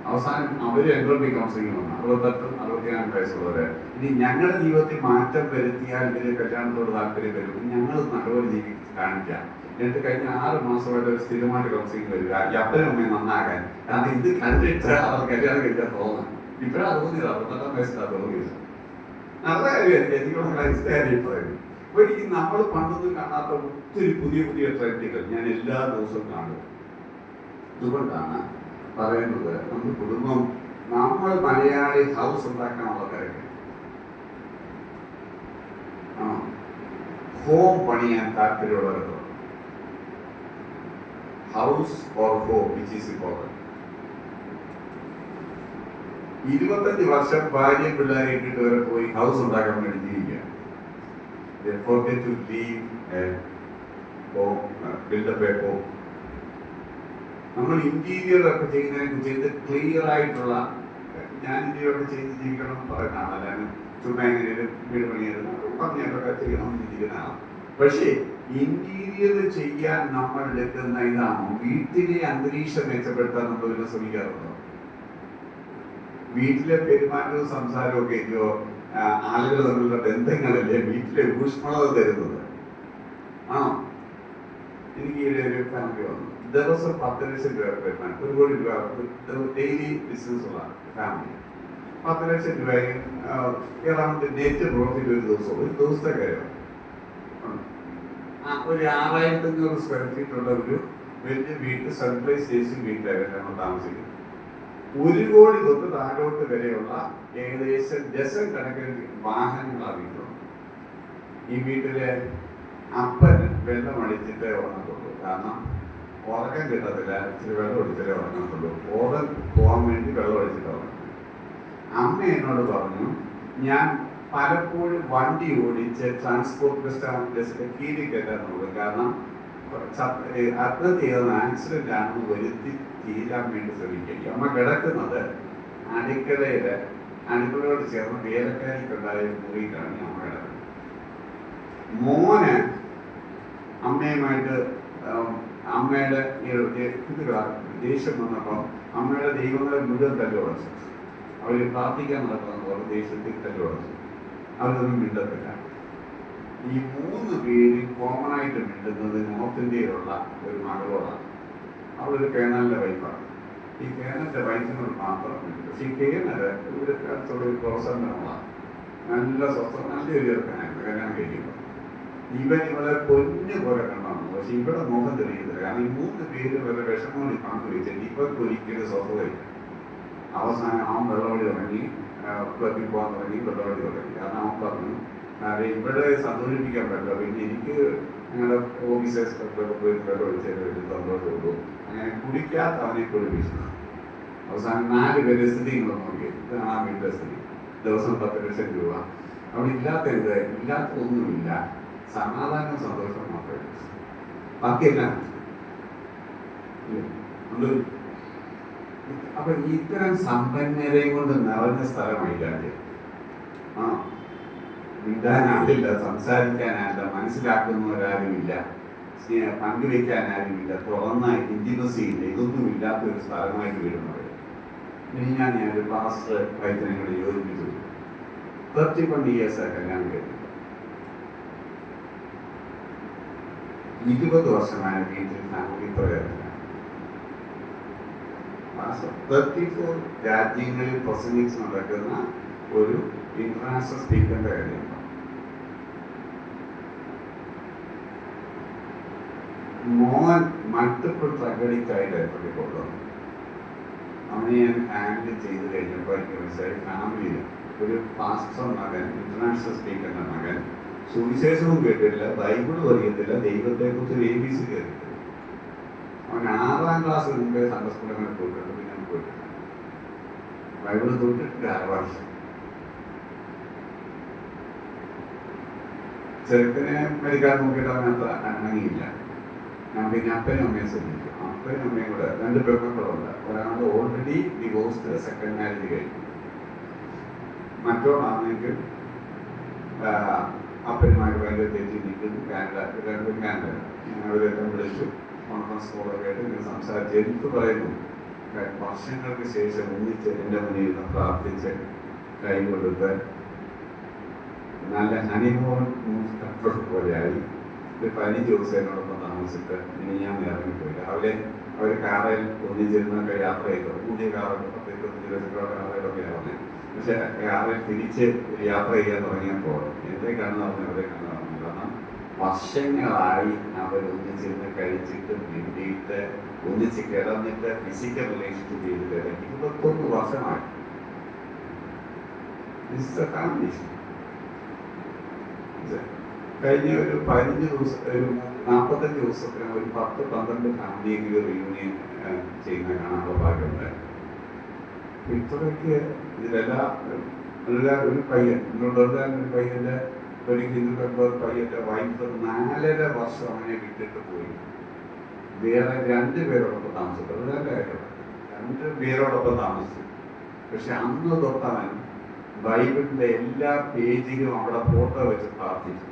അവസാനം അവര് എൻറോൾമെന്റ് കൗൺസിലിംഗ് വന്നു. 68-64 വയസ്സുള്ളവരെ ഇനി ഞങ്ങളുടെ ജീവിതത്തിൽ മാറ്റം വരുത്തിയാൽ ഇതിന് കല്യാണത്തോട് താല്പര്യം വരും, ഞങ്ങൾ നല്ലപോലെ ജീവിച്ച് കാണിക്കാം. എന്നിട്ട് കഴിഞ്ഞ 6 മാസമായിട്ട് ഒരു സ്ഥിരമായിട്ട് കൗൺസിലിംഗ് വരിക ഈ അപ്പനും അമ്മയും നന്നാകാൻ. കാരണം ഇത് കണ്ടിട്ട് അവർ കല്യാണം കഴിക്കാൻ തോന്നുന്നു. ഇപ്പോഴാണ് തോന്നിയത് 68 വയസ്സിലാണ് തോന്നിയത്. നല്ല കാര്യമായിരിക്കും, എനിക്കുള്ള ക്രൈസ്തകാര്യം പറയുന്നത്. അപ്പൊ ഈ നമ്മൾ പണ്ടൊന്നും കാണാത്ത ഒത്തിരി പുതിയ പുതിയ ട്രെൻഡുകൾ ഞാൻ എല്ലാ ദിവസവും കാണും. അതുകൊണ്ടാണ് പറയുന്നത്, നമ്മുടെ കുടുംബം, നമ്മൾ മലയാളി ഹൗസ് ഉണ്ടാക്കാനുള്ള കാര്യം, ഹോം പണിയാൻ താല്പര്യമുള്ളവരോ, house or home which is important. 25 വർഷം ഭാര്യയും പിള്ളേരെ ഇട്ടിട്ട് വരെ പോയി ഹൗസ് ഉണ്ടാക്കാൻ വേണ്ടി ജീവിക്കുക. Forget to leave a home, build up a home. നമ്മൾ ഇന്റീരിയർ ഒക്കെ ചെയ്യുന്നതിനെ ചെയ്ത് ക്ലിയർ ആയിട്ടുള്ള, ഞാൻ ഇന്റീരിയർ ചെയ്ത് ജീവിക്കണം പറയുന്നതാണ്. അല്ലാതെ ചുമ്മാ എങ്ങനെ വീട് പണിയായിരുന്നു പറഞ്ഞൊക്കെ ചെയ്യണം ചിന്തിക്കുന്നതാണ്. പക്ഷേ ഇന്റീരിയർ ചെയ്യാൻ നമ്മൾ എടുക്കുന്ന ഇതാണോ വീട്ടിലെ അന്തരീക്ഷം മെച്ചപ്പെടുത്താൻ നമ്മൾ ശ്രമിക്കാറുണ്ടോ? വീട്ടിലെ പെരുമാറ്റവും സംസാരവും ഒക്കെ ഇല്ലയോ ആളുകൾ തമ്മിലുള്ള ബന്ധങ്ങളല്ലേ വീട്ടിലെ ഊഷ്മളത തരുന്നത്? ആണോ? എനിക്ക് ഈ ഒരു ഫാമിലി വന്നു, ദിവസം 10 ലക്ഷം രൂപ വരുമാനം, 1 കോടി രൂപ ഡെയിലി ബിസിനസ് ഉള്ള ഫാമിലി. 10 ലക്ഷം രൂപയും അറൗണ്ട് നെറ്റ് പ്രോഫിറ്റ് ഒരു ദിവസത്തെ കാര്യം. ഒരു 6500 സ്ക്വയർ ഫീറ്റ് ഉള്ള ഒരു വലിയ വീട്ടിൽ സർപ്രൈസ് ചേച്ചി വീട്ടിലായിരുന്നു നമ്മൾ താമസിക്കുന്നത്. 1 കോടി തൊട്ട് താഴോട്ട് വരെയുള്ള ഏകദേശം ഡസൻ കണക്കിന് വാഹനങ്ങളാണ് വീട്ടിലുണ്ട്. ഈ വീട്ടിലെ അപ്പന് വെള്ളം അടിച്ചിട്ടേ ഉറങ്ങത്തുള്ളൂ, കാരണം ഉറക്കം കിട്ടത്തില്ല, ഇച്ചിരി വെള്ളം ഒഴിച്ചിട്ടേ ഉറങ്ങത്തുള്ളൂ. ഓടൻ പോകാൻ വേണ്ടി വെള്ളം ഒഴിച്ചിട്ട് ഉറങ്ങും. അമ്മ എന്നോട് പറഞ്ഞു, ഞാൻ പലപ്പോഴും വണ്ടി ഓടിച്ച് ട്രാൻസ്പോർട്ട് ബസ്സിന്റെ കീഴിൽ കയറ്റാൻ നോക്കും, കാരണം ആത്മഹത്യ ചെയ്ത ആക്സിഡന്റ് ആണെന്ന് വരുത്തി തീരാൻ വേണ്ടി ശ്രമിക്കുക. അമ്മ കിടക്കുന്നത് അടുക്കളയോട് ചേർന്ന് വേലക്കാരിക്കുണ്ടായ മുറിയിലാണ് അമ്മ കിടക്കുന്നത്. മോന് അമ്മയുമായിട്ട് അമ്മയുടെ ദേഷ്യം വന്നപ്പോൾ അമ്മയുടെ ദൈവങ്ങളെ മുഴുവൻ തല്ലുടച്ചു. അവർ പ്രാർത്ഥിക്കാൻ നടക്കുന്ന ദേഷ്യത്തിൽ തല്ലുടച്ചു. അവരൊന്നും മിണ്ടത്തില്ല. ഈ 3 പേര് കോമൺ ആയിട്ട് മിണ്ടുന്നത് നോർത്ത് ഇന്ത്യയിലുള്ള ഒരു മകളോടാണ്. അവളൊരു കേണലിന്റെ വൈഫാണ്. ഈ കേണലിന്റെ വൈഫിനോട് മാത്രം മിണ്ടും. പക്ഷെ ഈ കേണല് ഇവിടെ ഒരു പ്രോത്സാഹനമാണ്. നല്ല സ്വസ്ഥം, നല്ലൊരു ചെറുക്കനായിരുന്നു കല്യാണം കഴിക്കുമ്പോൾ. ഇവളെ പൊന്നു പോലെ കണ്ടാണ്. പക്ഷെ ഇവിടെ മുഖം തെളിയുന്നില്ല, കാരണം ഈ 3 പേര് വരെ വിഷമങ്ങൾ പങ്കുവെച്ചിട്ട് ഇവർക്ക് ഒരിക്കലും സ്വസ്ഥതയില്ല. അവസാനം അവൻ വെള്ളവടി തുടങ്ങി, ക്ലബിൽ പോകാൻ തുടങ്ങി, വെള്ളവടി തുടങ്ങി. കാരണം അവൻ പറഞ്ഞു, ഇവിടെ സന്തോഷിപ്പിക്കാൻ പറ്റില്ല, പിന്നെ എനിക്ക് ഞങ്ങളുടെ ഓഫീസേഴ്സൊക്കെ പോയി വെള്ളം ഒഴിച്ചതിന് വലിയ സന്തോഷമുള്ളൂ. അങ്ങനെ കുടിക്കാത്ത അവനെ കുടിപ്പിച്ചു. അവസാനം 4 പേര് സ്ഥിതികൾ നോക്കി, ഇതാണ് ആ വീട്ടിലെ സ്ഥിതി. ദിവസം 10 ലക്ഷം രൂപ. അവിടെ ഇല്ലാത്ത ഒന്നുമില്ല, സമാധാനം സന്തോഷം മാത്രമേ. ബാക്കിയെല്ലാം അപ്പൊ ഇത്തരം സമ്പന്നരെയും കൊണ്ട് നിറഞ്ഞ സ്ഥലമായി രാജ്യം. മിണ്ടാനാളില്ല, സംസാരിക്കാനാവില്ല, മനസ്സിലാക്കുന്നവരാരുമില്ല, പങ്കുവയ്ക്കാൻ ആരുമില്ല, തുറന്ന ഇന്റിമസി ഇല്ല, ഇതൊന്നും ഇല്ലാത്തൊരു സ്ഥലമായിട്ട് വരുന്നത്. ഇനി ഞാനൊരു പാസ്റ്റർ വൈദ്യനെ കൂടി യോജിപ്പിച്ചു. 31 ഇയേഴ്സായി കല്യാണം കഴിഞ്ഞു. 20 വർഷമായ വീട്ടിൽ ഫാമിലി പ്രവേശനം. 34 രാജ്യങ്ങളിൽ പ്രസംഗിച്ച് നടക്കുന്ന ഒരു ഇന്റർനാഷണൽ സ്പീക്കറിന്റെ കാര്യമാണ്. മോൻ മൾട്ടിപ്പിൾ ഡ്രഗ് അഡിക്റ്റ് ആയിട്ട് കൊണ്ടുവന്നു. അവനെ ഞാൻ ഹാൻഡിൽ ചെയ്ത് കഴിഞ്ഞപ്പോൾ എനിക്ക് മനസ്സിലായി, ഫാമിലിയിൽ ഒരു പാസ്റ്റർ മകൻ, ഇന്റർനാഷണൽ സ്പീക്കറിന്റെ മകൻ, സുവിശേഷവും കേട്ടിട്ടില്ല, ബൈബിളും അറിയത്തില്ല, ദൈവത്തെക്കുറിച്ച് ABC കേട്ടിട്ടില്ല. അവൻ 6ാം ക്ലാസ് മുമ്പേ സൺഡേ സ്കൂളിൽ അങ്ങനെ പോയിട്ടുണ്ട്, പിന്നെ പോയിട്ടില്ല. ബൈബിള് തൊട്ടിട്ട് 6 വർഷം. ചെറുക്കനെ മരിക്കാൻ നോക്കിയിട്ട് അവനത്ര അണങ്ങിയില്ല. ഞാൻ പിന്നെ അപ്പനും അമ്മയെ ശ്രദ്ധിച്ചു. അപ്പനും അമ്മയും കൂടെ 2 പെൺമക്കളുണ്ട്. ഒരാൾ ഓൾറെഡി ഡിവോഴ്സ്ഡ്, സെക്കൻഡ് മാരേജ് കഴിഞ്ഞു. മറ്റോളാണെങ്കിൽ അപ്പനുമായിട്ട് ഭയങ്കര തെറ്റി നിൽക്കുന്നു. രണ്ടും കാനഡ. അവരെല്ലാം വിളിച്ചു കോൺഫറൻസ് കോളൊക്കെ ആയിട്ട് ഇങ്ങനെ സംസാരിച്ച് എനിക്ക് പറയുന്നു, വർഷങ്ങൾക്ക് ശേഷം ഒന്നിച്ച് എൻ്റെ മുന്നിൽ നിന്ന് പ്രാർത്ഥിച്ച് കൈ കൊടുത്ത് നല്ല ഹണിമൂൺ പോലെയായി. ഒരു 15 ദിവസം എന്നോടൊപ്പം താമസിച്ചിട്ട് ഇനി ഞാൻ ഇറങ്ങിപ്പോയി. രാവിലെ അവർ കാറിൽ ഒന്നിച്ചിരുന്നൊക്കെ യാത്ര ചെയ്തു. പുതിയ കാറൊക്കെ 10-25 കാറിലൊക്കെ ആവുന്നത്. പക്ഷെ കാറിൽ തിരിച്ച് യാത്ര ചെയ്യാൻ തുടങ്ങിയപ്പോൾ എന്തൊക്കെയാണെന്ന് പറഞ്ഞാൽ അവരെക്കാണെന്ന് പറഞ്ഞു. കാരണം വർഷങ്ങളായി അവർ ഒന്നിച്ചിരുന്ന് കഴിച്ചിട്ട് മിണ്ടിയിട്ട് ഒന്നിച്ച് കിടന്നിട്ട് ഫിസിക്കൽ റിലേഷൻഷിപ്പ് ചെയ്തിട്ട് 21 വർഷമായി. കഴിഞ്ഞ ഒരു 15 ദിവസം, ഒരു 45 ദിവസത്തിന് ഒരു 10-12 ഫാമിലിയെങ്കിലും റീയൂണിയൻ ചെയ്യുന്ന കാണാനുള്ള ഭാഗ്യമുണ്ടായിരുന്നു. ഇത്രയ്ക്ക് ഇതിലെല്ലാം ഒരു പയ്യൻ ഒരു പയ്യന്റെ ഒരു ഹിന്ദു പയ്യന്റെ വൈഫ് 4.5 വർഷം അവനെ വിട്ടിട്ട് പോയി. വേറെ 2 പേരോടൊപ്പം താമസിച്ചു. അത് നല്ല കാര്യമാണ്. 2 പേരോടൊപ്പം താമസിച്ചു. പക്ഷെ അന്ന് തൊട്ടവൻ ബൈബിളിന്റെ എല്ലാ പേജിലും അവിടെ ഫോട്ടോ വെച്ച് പ്രാർത്ഥിച്ചു.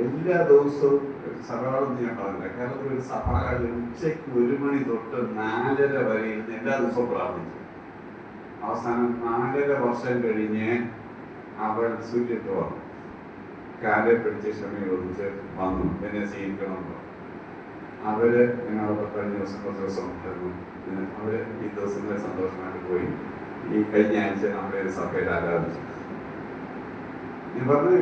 എല്ലാ ദിവസവും സഭകളൊന്നും ഞാൻ പറഞ്ഞില്ല. കേരളത്തിൽ ഒരു സഭകളിൽ ഉച്ചയ്ക്ക് 1 മണി തൊട്ട് 4:30 വരെ ഇരുന്ന് എല്ലാ ദിവസവും പ്രാർത്ഥിച്ചു. അവസാനം 4.5 വർഷം കഴിഞ്ഞ് അവൾ സൂര്യത്ത് വന്നു. കാലെ പിടിച്ച് ക്ഷമ ഒന്നിച്ച് വന്നു. എന്നെ സ്വീകരിക്കണമെന്ന് അവര് ഞങ്ങളൊക്കെ കഴിഞ്ഞ ദിവസം കുറച്ച് ദിവസം അവര് ഈ ദിവസങ്ങളെ സന്തോഷമായിട്ട് പോയി. ഈ കഴിഞ്ഞ ആഴ്ച നമ്മുടെ ഒരു സഭയിൽ ആരാധിച്ചു. ഞാൻ പറഞ്ഞ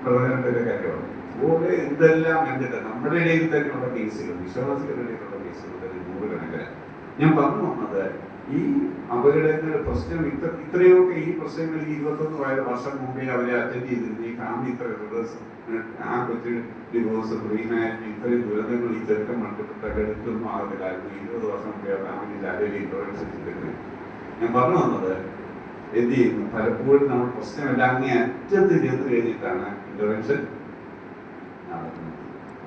പ്രധാനപ്പെട്ട കാര്യമാണ്. അതുപോലെ എന്തെല്ലാം കണ്ടിട്ട് നമ്മുടെ ഇടയിൽ തന്നെയുള്ള കേസുകൾ, വിശ്വാസികളുടെ ഇടയിലുള്ള കേസുകൾ തന്നെ 100 കണക്കിന്. ഞാൻ പറഞ്ഞു വന്നത് ഈ അവരുടെ പ്രശ്നം ഇത്രയൊക്കെ ഈ പ്രശ്നങ്ങൾ 21 വർഷം മുമ്പേ അവരെ അറ്റൻഡ് ചെയ്തിരുന്നു. ഈ ഫാമിലി ഇത്ര റിവേഴ്സ്, ആ കൊച്ചു ഡിവോഴ്സ്, റീമാരേജ്, ഇത്രയും ദുരന്തങ്ങൾ ഈ ചെറുക്കം പ്രകടിപ്പിച്ചൊന്നും ആകത്തില്ലായിരുന്നു. 20 വർഷം മുമ്പേ ആ ഫാമിലി ആരോഗ്യ ഇൻഷുറൻസ് ചെയ്തിരുന്നു. ഞാൻ പറഞ്ഞു വന്നത് എന്ത് ചെയ്യുന്നു, പലപ്പോഴും നമ്മൾ പ്രശ്നമെല്ലാം അങ്ങേ അറ്റത്ത് ചെന്ന് കഴിഞ്ഞിട്ടാണ് ഇന്റർവെൻഷൻ നടക്കുന്നത്.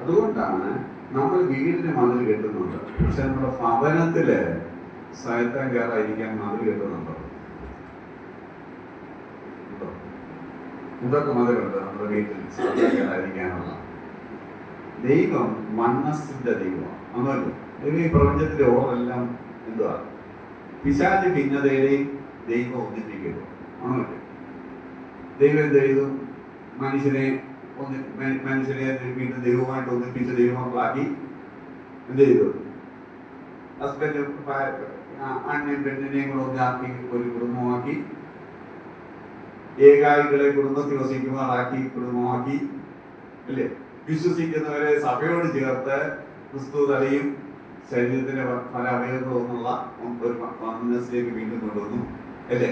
അതുകൊണ്ടാണ് നമ്മൾ വീടിന് മതിൽ കെട്ടുന്നുണ്ട്, പക്ഷെ നമ്മുടെ ഭവനത്തില് സായത്താൻ കയറാതിരിക്കാൻ മതിൽ കെട്ടുന്നുണ്ടോ? എന്തൊക്കെ മതിലുണ്ട് നമ്മുടെ വീട്ടിൽ സായത്താൻ കയറാതിരിക്കാനുള്ള? ദൈവം മനസ്സിന്റെ ദൈവമാണ്. ഒന്നുമല്ല, ദൈവം ഈ പ്രപഞ്ചത്തിന്റെ ഓരെല്ലാം എന്തുവാ? പിശാച് ഭിന്നതയുടെയും ദൈവം ഒന്നിപ്പിക്കുന്നു. ആണല്ലേ? ദൈവം എന്ത് ചെയ്തു? മനുഷ്യനെ വീണ്ടും ദൈവമായിട്ട് ഒന്നിപ്പിച്ച് ദൈവമക്കളാക്കി എന്ത് ചെയ്തു? ഹസ്ബൻഡ് അണ്ണയും പെണ്ണിനെയും കൂടെ ഒന്നാക്കി ഒരു കുടുംബമാക്കി, ഏകായികളെ കുടുംബത്തിൽ വസിക്കുമാറാക്കി കുടുംബമാക്കി, അല്ലേ? വിശ്വസിക്കുന്നവരെ സഭയോട് ചേർത്ത് ക്രിസ്തു തലയും ശരീരത്തിന്റെ പല അവയവങ്ങളൊന്നുള്ള ഒരു മനസ്സിലേക്ക് വീണ്ടും കൊണ്ടുവന്നു, അല്ലേ?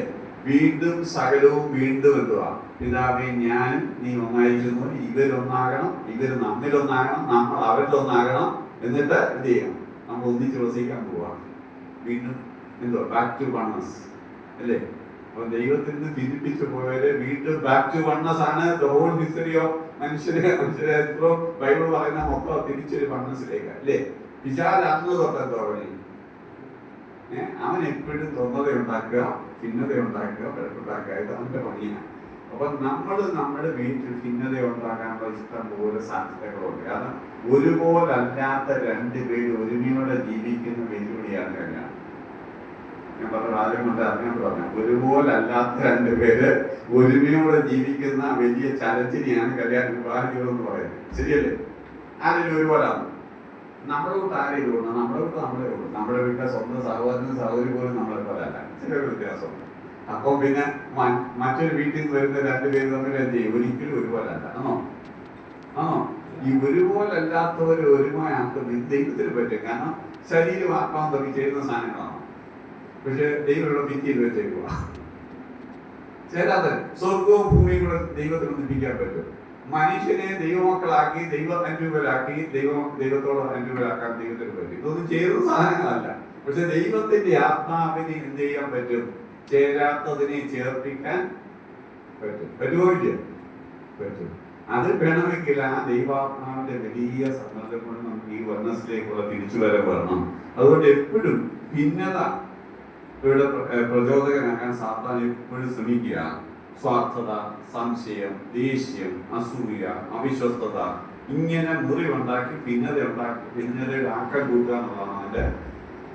വീണ്ടും സകലവും വീണ്ടും എന്തുവാ? പിതാവേ ഞാനും നീ ഒന്നായിരിക്കുന്നു, ഇവരൊന്നാകണം, ഇവർ നമ്മിലൊന്നാകണം, നമ്മൾ അവരിലൊന്നാകണം. എന്നിട്ട് എന്ത് ചെയ്യണം? നമ്മൾ ഒന്നിച്ച് വസിക്കാൻ പോവാണ്. വീണ്ടും എന്തോ ബാക്ക് ടു വണ്ണസ്, അല്ലേ? അപ്പൊ ദൈവത്തിൽ നിന്ന് ഭിന്നിപ്പിച്ചു പോയവര് വീണ്ടും ബാക്ക് ടു വണ്ണസ് ആണ്. ദ ഹോൾ ഹിസ്റ്ററി ഓഫ് മനുഷ്യരെ ബൈബിൾ പറയുന്ന മൊത്തം തിരിച്ചൊരു വണ്ണസിലേക്ക്, അല്ലേ? പിശാച് അന്ന് തൊട്ടെന്തോ അവൻ എപ്പോഴും തൊന്നതയുണ്ടാക്കുക, ഭിന്നതയുണ്ടാക്കുക, വഴക്കുണ്ടാക്കുക. ഇത് അവന്റെ പണിയാണ്. അപ്പൊ നമ്മുടെ വീട്ടിൽ ഭിന്നത ഉണ്ടാക്കാനുള്ള ഇഷ്ടം പോലെ സാധ്യതകളുണ്ട്. കാരണം ഒരുപോലല്ലാത്ത 2 പേര് ഒരുമയോടെ ജീവിക്കുന്ന വെല്ലുവിളിയാണ് കല്യാണം. ഞാൻ പറഞ്ഞ ആദ്യം കൊണ്ട് അറിയാൻ പറഞ്ഞു, ഒരുപോലല്ലാത്ത 2 പേര് ഒരുമയോടെ ജീവിക്കുന്ന വലിയ ചലച്ചിനെയാണ് കല്യാണം, വിവാഹ ജീവിതം എന്ന് പറയുന്നത്. ശരിയല്ലേ? ആരെങ്കിലും ഒരുപോലാണ്. നമ്മുടെ കൂട്ട് ആരെങ്കിലും ഉണ്ട്, നമ്മുടെ കൂട്ട് നമ്മളെ ഉള്ളൂ. നമ്മുടെ വീട്ടിലെ സ്വന്തം സഹോദരനും സഹോദരി പോലും നമ്മളെ പോലെ അല്ല. ചെറിയൊരു വ്യത്യാസമുണ്ട്. അപ്പോൾ പിന്നെ മറ്റൊരു വീട്ടിൽ നിന്ന് വരുന്ന 2 പേര് തമ്മിൽ എന്ത് ചെയ്യും? ഒരിക്കലും ഒരുപോലെ അല്ല. ആണോ? ഈ ഒരുപോലല്ലാത്തവർ ഒരുമയാക്കുന്നത് ദൈവത്തിന് പറ്റും. കാരണം ശരീരം ആത്മാവും തമ്മിൽ ചെയ്യുന്ന സാധനങ്ങളാണ്. പക്ഷെ ദൈവമുള്ള ഫിറ്റ് ചെയ്ത് വെച്ചേക്കുക. ചേരാതെ സ്വർഗവും ഭൂമിയും കൂടെ ദൈവത്തിന് ഒന്നിപ്പിക്കാൻ പറ്റും. മനുഷ്യനെ ദൈവമക്കളാക്കി, ദൈവ അനുരൂപരാക്കി, ദൈവത്തോട് അനുരൂപരാക്കാൻ ദൈവത്തിന് പറ്റും. ഇതൊന്നും ചെയ്യുന്ന സാധനങ്ങളല്ല. പക്ഷെ ദൈവത്തിന്റെ ആത്മാവിനെ എന്ത് ചെയ്യാൻ പറ്റും? ചേരാത്തതിനെ ചേർപ്പിക്കാൻ പറ്റും. പറ്റുമോ? പറ്റും. അത് വേണമെങ്കിൽ ആ ദൈവാത്മാവിന്റെ വലിയ സമ്മർദ്ദം കൊണ്ട് നമുക്ക് ഈ വന്നസിലേക്കുള്ള തിരിച്ചുവരവ് വരണം. അതുകൊണ്ട് എപ്പോഴും ഭിന്നത ഇവിടെ പ്രചോദകനാക്കാൻ സാത്താൻ എപ്പോഴും ശ്രമിക്കുക. സ്വാർത്ഥത, സംശയം, ദേഷ്യം, അസൂയ, അവിശ്വസ്തത, ഇങ്ങനെ മുറിവുണ്ടാക്കി ഭിന്നതയുടെ ആക്കം കൂട്ടുക എന്നുള്ളതാണ് അതിന്റെ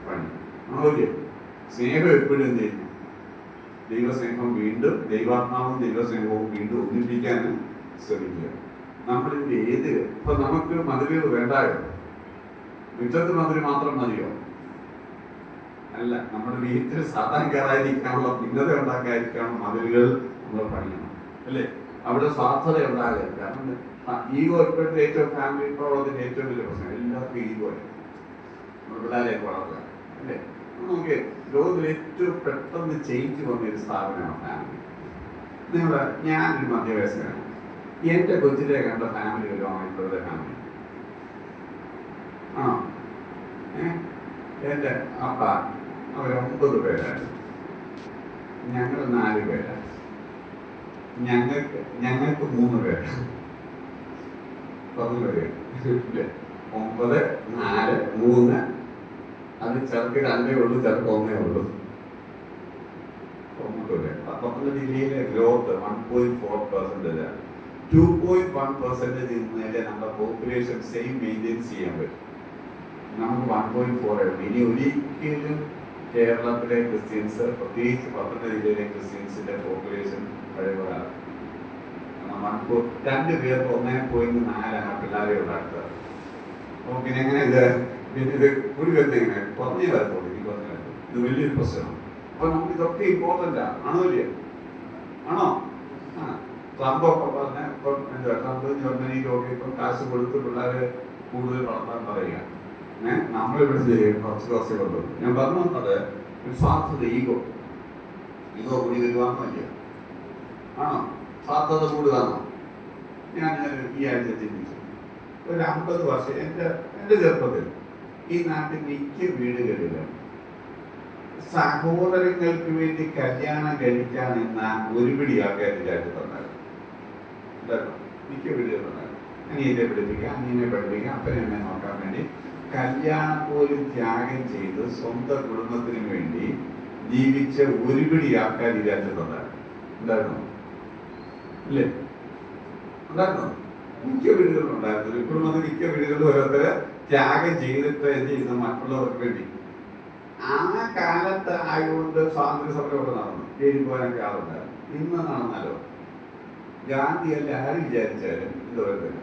പണി. ആണോല്ലേ? സ്നേഹം എപ്പോഴും എന്ത് ചെയ്യുന്നു? ദൈവസ്നേഹം വീണ്ടും, ദൈവാത്മാവും ദൈവസ്നേഹവും വീണ്ടും ഒന്നിപ്പിക്കാൻ ശ്രമിക്കുക. നമ്മളിന്റെ ഇപ്പൊ നമുക്ക് മതിലുകൾ വേണ്ടായോ? മുറ്റത്ത് മതിൽ മാത്രം മതിയോ? അല്ല, നമ്മുടെ വീട്ടിൽ സാധാരണ കയറാതിരിക്കാനുള്ള, ഭിന്നത ഉണ്ടാക്കാതിരിക്കാനുള്ള മതിലുകൾ നമ്മൾ പണിയണം, അല്ലേ? അവിടെ സ്വാർത്ഥത ഉണ്ടാകരുത്. കാരണം ഈഗോ ഇപ്പോഴത്തെ ഏറ്റവും ഫാമിലി പ്രോബ്ലത്തിന്റെ ഏറ്റവും വലിയ പ്രശ്നം. എല്ലാവർക്കും ഈഗോ നമ്മൾ പിള്ളേരെ വളർത്തുക, അല്ലേ? നമുക്ക് ലോകത്തിൽ ഏറ്റവും പെട്ടെന്ന് ചേഞ്ച് വന്ന ഒരു സ്ഥാപനമാണ് ഫാമിലി. ഞാനൊരു മധ്യവയസ്കനാണ്. എന്റെ കൊച്ചിലെ കണ്ട ഫാമിലി വരുവാണ് ഇപ്പോഴത്തെ ഫാമിലി. ആണോ? എന്റെ അപ്പ അവർ 9 പേരായിരുന്നു, ഞങ്ങൾ 4 പേരാണ്, ഞങ്ങൾക്ക് 3 പേരാണ്. 10 പേര്, 9, 4, 3. അത് ചെറുക്ക് 2 ഉള്ളൂ, ചെറുക്ക് 1 ഉള്ളൂ. പത്തനംതിട്ട ജില്ലയിലെ ഗ്രോത്ത് 1.4%. 2.1% നിന്നതിലെ നമ്മുടെ പോപ്പുലേഷൻ സെയിം മെയിൻറ്റെയിൻ ചെയ്യാൻ പറ്റും. നമുക്ക് 1.4 ഇനി ഒരിക്കലും കേരളത്തിലെ ക്രിസ്ത്യൻസ്, പ്രത്യേകിച്ച് പത്തനംതിട്ട ജില്ലയിലെ ക്രിസ്ത്യൻസിന്റെ പോപ്പുലേഷൻ കഴിവാണ്. 2 പേർക്ക് 1.4 പിള്ളേരെ ഉണ്ടാക്കുക. അപ്പോൾ പിന്നെ എങ്ങനെ ഇത് കൂടി വരുന്നത്? ഇങ്ങനെ കുറഞ്ഞേ വരത്തുള്ളൂ. ഇത് വലിയൊരു പ്രശ്നമാണ്. അപ്പൊ നമുക്ക് ഇതൊക്കെ ഇമ്പോർട്ടൻ്റ് ആണ്. ആണോ ഇല്ലേ? ആണോ? ട്രംപൊക്കെ പറഞ്ഞ ഇപ്പം ട്രംപ് ജർമ്മനിയിലൊക്കെ ഇപ്പം കാശ് കൊടുത്ത് പിള്ളേരെ കൂടുതൽ വളർത്താൻ പറയുക. നമ്മളിവിടെ ചെയ്യും കുറച്ച് കൊണ്ടുവരും. ഞാൻ പറഞ്ഞു വന്നത് ഒരു സ്വാർത്ഥത, ഈഗോ കൂടി വരുവാന്നോ? ആണോ? സ്വാർത്ഥത കൂടുകയാണോ? ഞാൻ ഈ ആഴ്ച ചിന്തിച്ചു. ഒരു 50 വർഷം എൻ്റെ ചെറുപ്പത്തിൽ ഈ നാട്ടിൽ മിക്ക വീടുകളിലും സഹോദരങ്ങൾക്ക് വേണ്ടി കല്യാണം കഴിക്കാൻ എന്ന ഒരുപിടി ആൾക്കാർ രാജ്യത്തുണ്ടായിരുന്നു. മിക്ക വീടുകളുണ്ടായിരുന്നു. അനിയനെ പഠിപ്പിക്കുക, അനിയനെ പഠിപ്പിക്കുക, അപ്പനെ അമ്മയെ നോക്കാൻ വേണ്ടി കല്യാണം പോലും ത്യാഗം ചെയ്ത് സ്വന്തം കുടുംബത്തിന് വേണ്ടി ജീവിച്ച ഒരുപിടി ആൾക്കാർ ഈ രാജ്യത്തുണ്ടായിരുന്നു. ഉണ്ടായിരുന്നോ? ഇല്ലേ? ഉണ്ടായിരുന്നോ? മിക്ക വീടുകളിലുണ്ടായിരുന്നു. ഒരു കുടുംബത്തിൽ മിക്ക വീടുകളിലും ഓരോരുത്തരെ ത്യാഗം ചെയ്തിട്ട് എന്ത് ചെയ്യുന്നു? മറ്റുള്ളവർക്ക് വേണ്ടി. ആ കാലത്ത് ആയതുകൊണ്ട് സ്വാതന്ത്ര്യ സമരമൊക്കെ നടന്നു, ജയിലിൽ പോകാനൊക്കെ ആളുണ്ടായിരുന്നു. ഇന്ന് നടന്നാലോ? ഗാന്ധി അല്ല ആര് വിചാരിച്ചാലും ഇതുപോലെ തന്നെ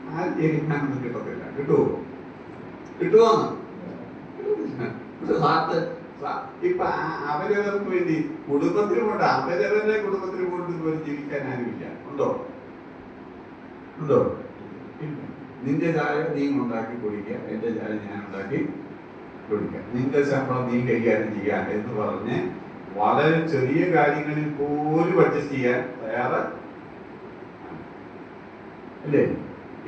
ആ ജയിലിനൊന്നും കിട്ടത്തില്ല. കിട്ടുമോന്ന്? ഇപ്പൊ അവരവർക്ക് വേണ്ടി കുടുംബത്തിന് കൊണ്ട്, അവരവരുടെ കുടുംബത്തിന് കൊണ്ട് പോലും ജീവിക്കാൻ ആരുമില്ല. ഉണ്ടോ? നിന്റെ ചായ നീ ഉണ്ടാക്കി കുടിക്കുക, എന്റെ ചായ ഞാൻ ഉണ്ടാക്കി കുടിക്കുക, നിന്റെ ശമ്പളം നീ കൈകാര്യം ചെയ്യാൻ എന്ന് പറഞ്ഞ് വളരെ ചെറിയ കാര്യങ്ങളിൽ പോലും അഡ്ജസ്റ്റ് ചെയ്യാൻ തയ്യാറ് അല്ലേ?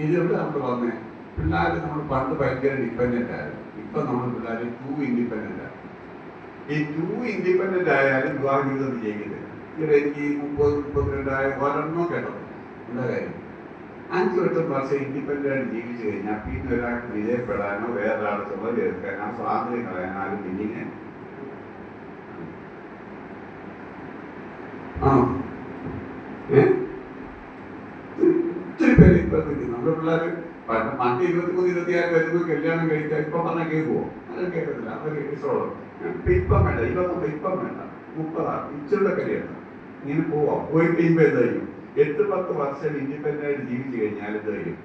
ഇതിവിടെ നമ്മൾ പറഞ്ഞേ പിള്ളേർ നമ്മൾ പണ്ട് ഭയങ്കര ഡിപ്പെൻഡന്റ് ആയിരുന്നു. ഇപ്പൊ നമ്മൾ പിള്ളേർ ടു ഇൻഡിപെൻഡന്റ് ആണ്. ഈ ടു ഇൻഡിപെൻഡന്റ് ആയാലും വിവാഹ ജീവിതം വിജയിക്കുന്നത്. ഇവിടെ എനിക്ക് 30-32 ഒരെണ്ണോ കേട്ടത് എന്താ കാര്യം? 5-8 വർഷം ഇൻഡിപെൻഡന്റ് ആയിട്ട് ജീവിച്ചു കഴിഞ്ഞാൽ പിന്നെ ഒരാൾക്ക് വിജയപ്പെടാനോ വേറൊരാളെ ചുമതലയെടുക്കാനോ സ്വാതന്ത്ര്യം കളയാനോ ആരും പിന്നിങ്ങനെ ആണോ? ഒത്തിരി പേര് ഇപ്പൊ നമ്മുടെ പിള്ളേർ മറ്റ് 23-26 വരുമ്പോൾ കല്യാണം കഴിച്ചാൽ ഇപ്പം പറഞ്ഞാൽ കേൾക്കുമോ? അത് കേൾക്കത്തില്ല. അവര് ഇഷ്ടമുള്ളത് ഇപ്പം വേണ്ട, ഇപ്പം വേണ്ട, 30 ഇച്ചിരുടെ കഴിയണ്ട, ഇങ്ങനെ പോവാം. പോയി കഴിയുമ്പോൾ എന്തായിരിക്കും? 8-10 വർഷം ഇൻഡിപെൻഡന്റ് ആയിട്ട് ജീവിച്ചു കഴിഞ്ഞാൽ എന്തായിരിക്കും?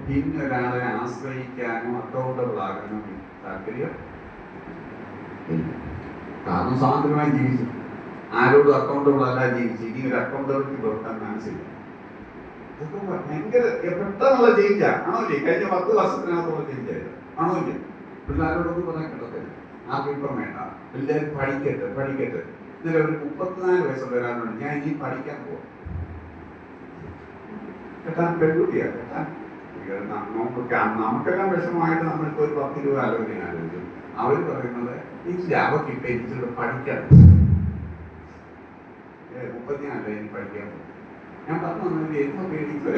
പിന്നെ ഒരാളെ ആശ്രയിക്കാനോ അക്കൗണ്ടബിൾ ആകാനോ താല്പര്യം. കാരണം സ്വാതന്ത്ര്യമായി ജീവിച്ചു, ആരോടും അക്കൗണ്ടബിൾ അല്ല ജീവിച്ചു. ഇനി ഒരു അക്കൗണ്ടബിലിറ്റി പുറത്താൻ മനസ്സില്ല. ഇതൊക്കെ ഭയങ്കര പെട്ടെന്നുള്ള ചേഞ്ചാ. ആണോ ഇല്ലേ? കഴിഞ്ഞ 10 വർഷത്തിനകത്തുള്ള ചേഞ്ചായിരുന്നു. ആണോ ഇല്ലേ? പിള്ളേരോടൊന്നും പറയാൻ കിട്ടത്തില്ല. ആർക്കും ഇപ്പം വേണ്ട, എല്ലാവരും പഠിക്കട്ടെ. ഇന്നലെ ഒരു 34 വയസ്സുള്ള ഒരാളോട് ഞാൻ ഇനി പഠിക്കാൻ പോവാം. കേട്ടാൻ പെൺകുട്ടിയാ കേട്ടാൻ. നമുക്കെല്ലാം വിഷമമായിട്ട് നമ്മളിപ്പോൾ ഒരു 10 രൂപ ആലോചിച്ചു. അവർ പറയുന്നത് ഇല്ല, അവർക്ക് ഇപ്പം എനിക്കിവിടെ പഠിക്കാൻ 34 ഇനി പഠിക്കാൻ പോകും. ഞാൻ പറഞ്ഞു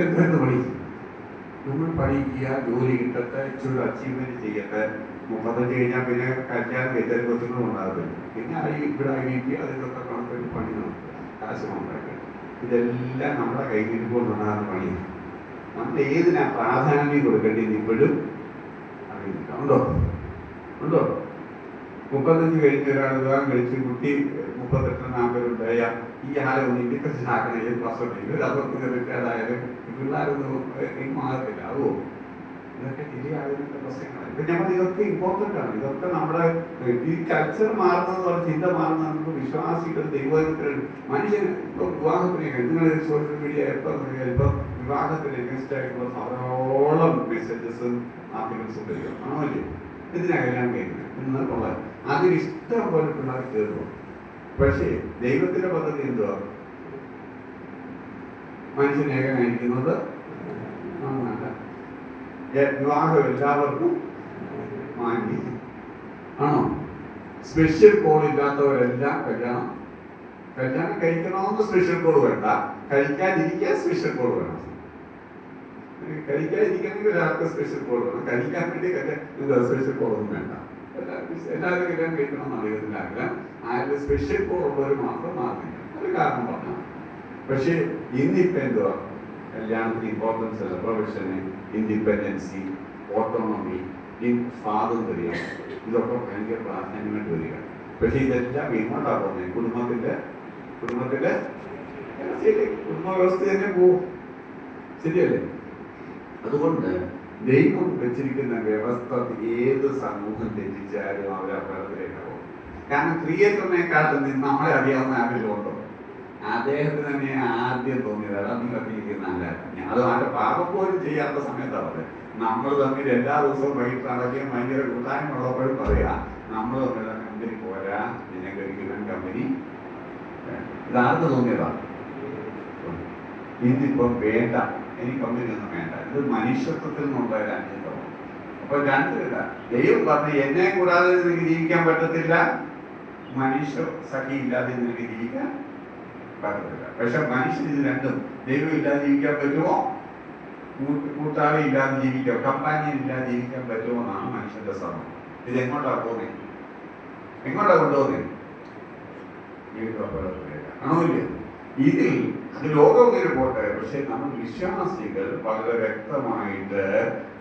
എന്തെന്ന് പഠിക്കും, നമ്മൾ പഠിക്കുക, ജോലി കിട്ടട്ടെ, ഇച്ചിരി അച്ചീവ്മെന്റ് ചെയ്യട്ടെ. 35 കഴിഞ്ഞാൽ പിന്നെ കല്യാണം കഴിച്ചാൽ കൊച്ചുങ്ങളും ഉണ്ടാകത്തില്ല. പിന്നെ ഇവിടെ IIT അതിലൊക്കെ കണക്കൊരു പണി നടക്കുക, കാശ് ഉണ്ടാക്കുക. ഇതെല്ലാം നമ്മുടെ കയ്യിലിരിക്കൊണ്ടുണ്ടാകുന്ന പണിയാണ്. നമ്മൾ ഏതിനാ പ്രാധാന്യം കൊടുക്കേണ്ടത് ഇപ്പോഴും അറിയുന്നില്ല. ഉണ്ടോ? 35 കഴിഞ്ഞ ഒരാൾ വിവാഹം കഴിച്ച് കുട്ടി 38-40 ഈ ആളെ ഒന്ന് ഇൻഡിപെൻഡൻസ് ആക്കണം. ഏത് വർഷത്തിൽ അതൊക്കെ റിട്ടയർഡായാലും പിള്ളേരൊന്നും മാറത്തില്ല. ആവോ? ഇതൊക്കെ ശരിയാകുന്ന പ്രശ്നങ്ങളാണ്. ഇപ്പൊ നമ്മൾ ഇതൊക്കെ ഇമ്പോർട്ടൻ്റ് ആണ്. ഇതൊക്കെ നമ്മുടെ ഈ കൾച്ചർ മാറുന്നത് പോലെ ചിന്ത മാറുന്നത് നമുക്ക് വിശ്വാസികൾ ദൈവത്തിൽ മനുഷ്യന് ഇപ്പൊ വിവാഹത്തിനെ നിങ്ങൾ സോഷ്യൽ മീഡിയ ഇപ്പം വിവാഹത്തിന് അഗൻസ്റ്റ് ആയിട്ടുള്ള ധാരാളം മെസ്സേജസും ആർട്ടിക്കിൾസും വരിക ആണല്ലേ. എന്തിനാ കല്യാണം കഴിക്കുന്നത് എന്നുള്ളത് അതിന് ഇഷ്ടം പോലെ പിള്ളേർ കയറുന്നു. പക്ഷേ ദൈവത്തിന്റെ പദ്ധതി എന്തുവാ? മനുഷ്യൻ ഏകനായിരിക്കുന്നത് നന്നല്ല. വിവാഹം എല്ലാവർക്കും മാന്യം ആണോ? സ്പെഷ്യൽ കോഡ് ഇല്ലാത്തവരെല്ലാം കല്യാണം കഴിക്കണമെന്ന് സ്പെഷ്യൽ കോഡ് വേണ്ട, കഴിക്കാതിരിക്കാൻ സ്പെഷ്യൽ കോഡ് വേണം. കഴിക്കാതിരിക്കണമെങ്കിൽ ഒരാൾക്ക് സ്പെഷ്യൽ കോഡ് വേണം, കഴിക്കാൻ വേണ്ടി സ്പെഷ്യൽ കോഡൊന്നും വേണ്ട. എല്ലാവരും കല്യാണം കഴിക്കണമെന്ന് അറിയുന്നില്ല. ആരുടെ സ്പെഷ്യൽ കോഡ് ഉള്ളവർ മാത്രം മാറുന്നില്ല. ഒരു കാരണം പറഞ്ഞാൽ. പക്ഷേ ഇന്നിപ്പോ എന്തുവാ? കല്യാണത്തിന് ഇമ്പോർട്ടൻസ് അല്ല, പ്രൊഫഷന്, ഇൻഡിപെൻഡൻസി, ഓട്ടോണമി, സ്വാതന്ത്ര്യം, ഇതൊക്കെ ഭയങ്കര പ്രാധാന്യമായിട്ട് വരിക. പക്ഷെ ഇതെല്ലാം എങ്ങോട്ടാണ് പോകുന്നത്? കുടുംബത്തിന്റെ കുടുംബ വ്യവസ്ഥ തന്നെ പോവും. ശരിയല്ലേ? അതുകൊണ്ട് ദൈവം വെച്ചിരിക്കുന്ന വ്യവസ്ഥ ഏത് സമൂഹം തെറ്റിച്ചാലും അവർ അപകടത്തിലേക്ക് പോകും. കാരണം ക്രിയേറ്ററിനെക്കാട്ടും നമ്മളെ അറിയാവുന്ന ആരെങ്കിലും ഉണ്ടോ? അദ്ദേഹത്തിന് തന്നെ ആദ്യം തോന്നിയത് അതാ നിങ്ങളിരിക്കുന്ന അത് അവന്റെ പാപം പോലും ചെയ്യാത്ത സമയത്താണ് പറയുന്നത്. നമ്മൾ തമ്മിൽ എല്ലാ ദിവസവും വൈകിട്ട് നടക്കുകയും ഭയങ്കര കൂട്ടായ്മയുള്ളപ്പോഴും പറയാ നമ്മൾ തമ്മിൽ കമ്പനി പോരാ, നിനക്ക് ഒരിക്കലും കമ്പനി ഇതാർക്ക് തോന്നിയതാണ്. ഇന്നിപ്പം വേണ്ട, എനിക്ക് കമ്പനി ഒന്നും വേണ്ട. ഇത് മനുഷ്യത്വത്തിൽ നിന്നുള്ള ഒരു അന്യതമാണ്. അപ്പൊ രണ്ടില്ല. ദൈവം പറഞ്ഞു എന്നെ കൂടാതെ നിനക്ക് ജീവിക്കാൻ പറ്റത്തില്ല, മനുഷ്യ സഖി ഇല്ലാതെ നിനക്ക് ജീവിക്കാൻ പറ്റത്തില്ല. പക്ഷെ മനുഷ്യൻ ഇത് രണ്ടും, ദൈവം ഇല്ലാതെ ജീവിക്കാൻ പറ്റുമോ, കൂട്ടാളി ഇല്ലാതെ ജീവിക്കാം, കമ്പാനിയൻ ഇല്ലാതെ ജീവിക്കാൻ പറ്റുമോ എന്നാണ് മനുഷ്യന്റെ ശ്രമം. ഇത് എങ്ങോട്ടാ പോകുന്നത്? എങ്ങോട്ടാ കൊണ്ടുപോകുന്നത്? ആണോ ഇല്ല? ഇതിൽ അത് ലോകം ഇങ്ങനെ പോട്ടെ. പക്ഷെ നമ്മൾ വിശ്വാസികൾ വളരെ വ്യക്തമായിട്ട്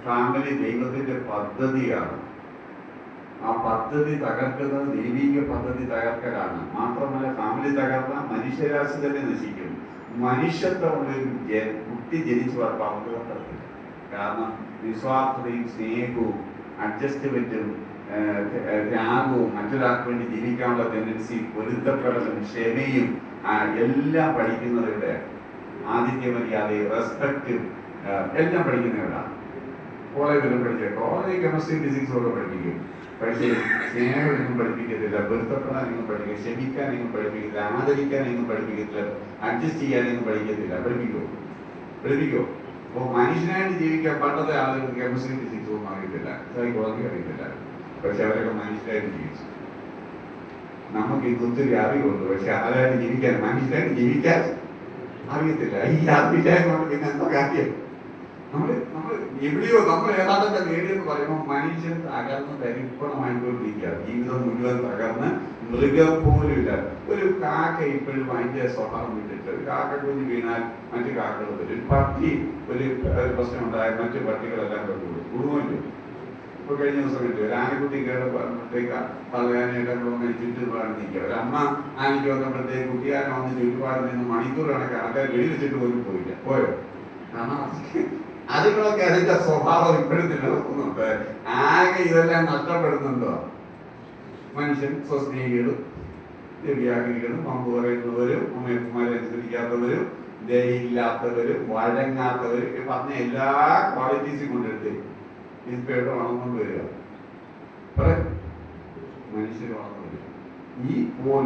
ഫാമിലി ദൈവത്തിന്റെ പദ്ധതിയാണ്. ആ പദ്ധതി തകർക്കുന്നത് ദൈവിക പദ്ധതി തകർക്കലാണ്. മാത്രമല്ല ഫാമിലി തകർന്നാൽ മനുഷ്യരാശി തന്നെ നശിക്കും. മനുഷ്യത്വമുള്ളൊരു കുട്ടി ജനിച്ചു വളർത്താൻ. കാരണം നിസ്വാർത്ഥതയും സ്നേഹവും അഡ്ജസ്റ്റ്മെന്റും ത്യാഗവും മറ്റൊരാൾക്ക് വേണ്ടി ജീവിക്കാനുള്ള ടെൻഡൻസി, പൊരുത്തപ്പെടലും ക്ഷമയും എല്ലാം പഠിക്കുന്നത് ഇവിടെ. ആതിഥ്യമര്യാദയും റെസ്പെക്റ്റും എല്ലാം പഠിക്കുന്നവരാണ്. കോളേജിലും പഠിക്കുക. കോളേജ് കെമിസ്ട്രി ഫിസിക്സും ഒക്കെ പഠിപ്പിക്കും. പക്ഷേ സ്നേഹമൊന്നും പഠിപ്പിക്കത്തില്ല, പൊരുത്തപ്പെടാനൊന്നും പഠിപ്പിക്കുക, ക്ഷമിക്കാനൊന്നും പഠിപ്പിക്കത്തില്ല, ആദരിക്കാനൊന്നും പഠിപ്പിക്കത്തില്ല, അഡ്ജസ്റ്റ് ചെയ്യാനൊന്നും പഠിപ്പിക്കോ? അപ്പോൾ മനുഷ്യനായിട്ട് ജീവിക്കാൻ പണ്ടത്തെ ആളുകൾ കെമിസ്ട്രി ഫിസിക്സ് ഒന്നും അറിയത്തില്ല, സൈക്കോളജി അറിയത്തില്ല. പക്ഷെ അവരൊക്കെ മനുഷ്യരായിട്ട് ജീവിച്ചു. നമുക്ക് ഇത് ഒത്തിരി അറിവുണ്ട്, പക്ഷെ ആരായിട്ട് ജീവിക്കാൻ, മനുഷ്യരായിട്ട് ജീവിക്കാൻ അറിയത്തില്ല. ഈ അറിവില്ലായ്മ പിന്നെ എന്താ കാര്യം? നമ്മൾ എവിടെയോ നമ്മൾ ഏതാണ്ടൊക്കെ നേടിയെന്ന് പറയുമ്പോൾ മനുഷ്യൻ തകർന്ന് തരിപ്പണമായിക്കൊണ്ടിരിക്കുക. ജീവിതം മുഴുവൻ തകർന്ന് മൃഗം പോലും ഇല്ല. ഒരു കാക്ക ഇപ്പോഴും ഭയങ്കര സ്വഭാവം വിട്ടിട്ട് ഒരു കാക്ക കുഞ്ഞ് വീണാൽ മറ്റു കാക്കകൾ വരും. ഒരു പട്ടി ഒരു പ്രശ്നം ഉണ്ടായാൽ മറ്റു പട്ടികളെല്ലാം കൂടുമല്ലോ. ഇപ്പൊ കഴിഞ്ഞ ദിവസം കിട്ടി ഒരു ആനക്കുട്ടി കയറുമ്പോഴത്തേക്ക് പള്ളയാനയെല്ലാം ചുറ്റുപാട് നിൽക്കുക. ഒരു അമ്മ ആനയ്ക്ക് വന്നപ്പോഴത്തേക്ക് കുട്ടിയാന വന്ന് ചുറ്റുപാട് നിന്ന് മണിക്കൂർ കണക്ക് ആൾക്കാർ വെടിവെച്ചിട്ട് പോലും പോയോ? കാരണം അതുങ്ങളൊക്കെ അതിന്റെ സ്വഭാവം ഇപ്പോഴും നിലനിൽക്കുന്നുണ്ട്. ആകെ ഇതെല്ലാം നഷ്ടപ്പെടുന്നുണ്ടോ? മനുഷ്യൻ സ്വസ്നേഹികളും ദിവ്യാഗ്നികളും പമ്പ് പറയുന്നവരും അമ്മയപ്പന്മാരെ അനുസരിക്കാത്തവരും ദയയില്ലാത്തവരും വഴങ്ങാത്തവരും പറഞ്ഞ എല്ലാ ക്വാളിറ്റീസും കൊണ്ടെടുത്ത് ഇൻസ്പെക്ടർ വളർന്നുകൊണ്ട് വരിക. മനുഷ്യർ വളർന്നു വരിക. ഈ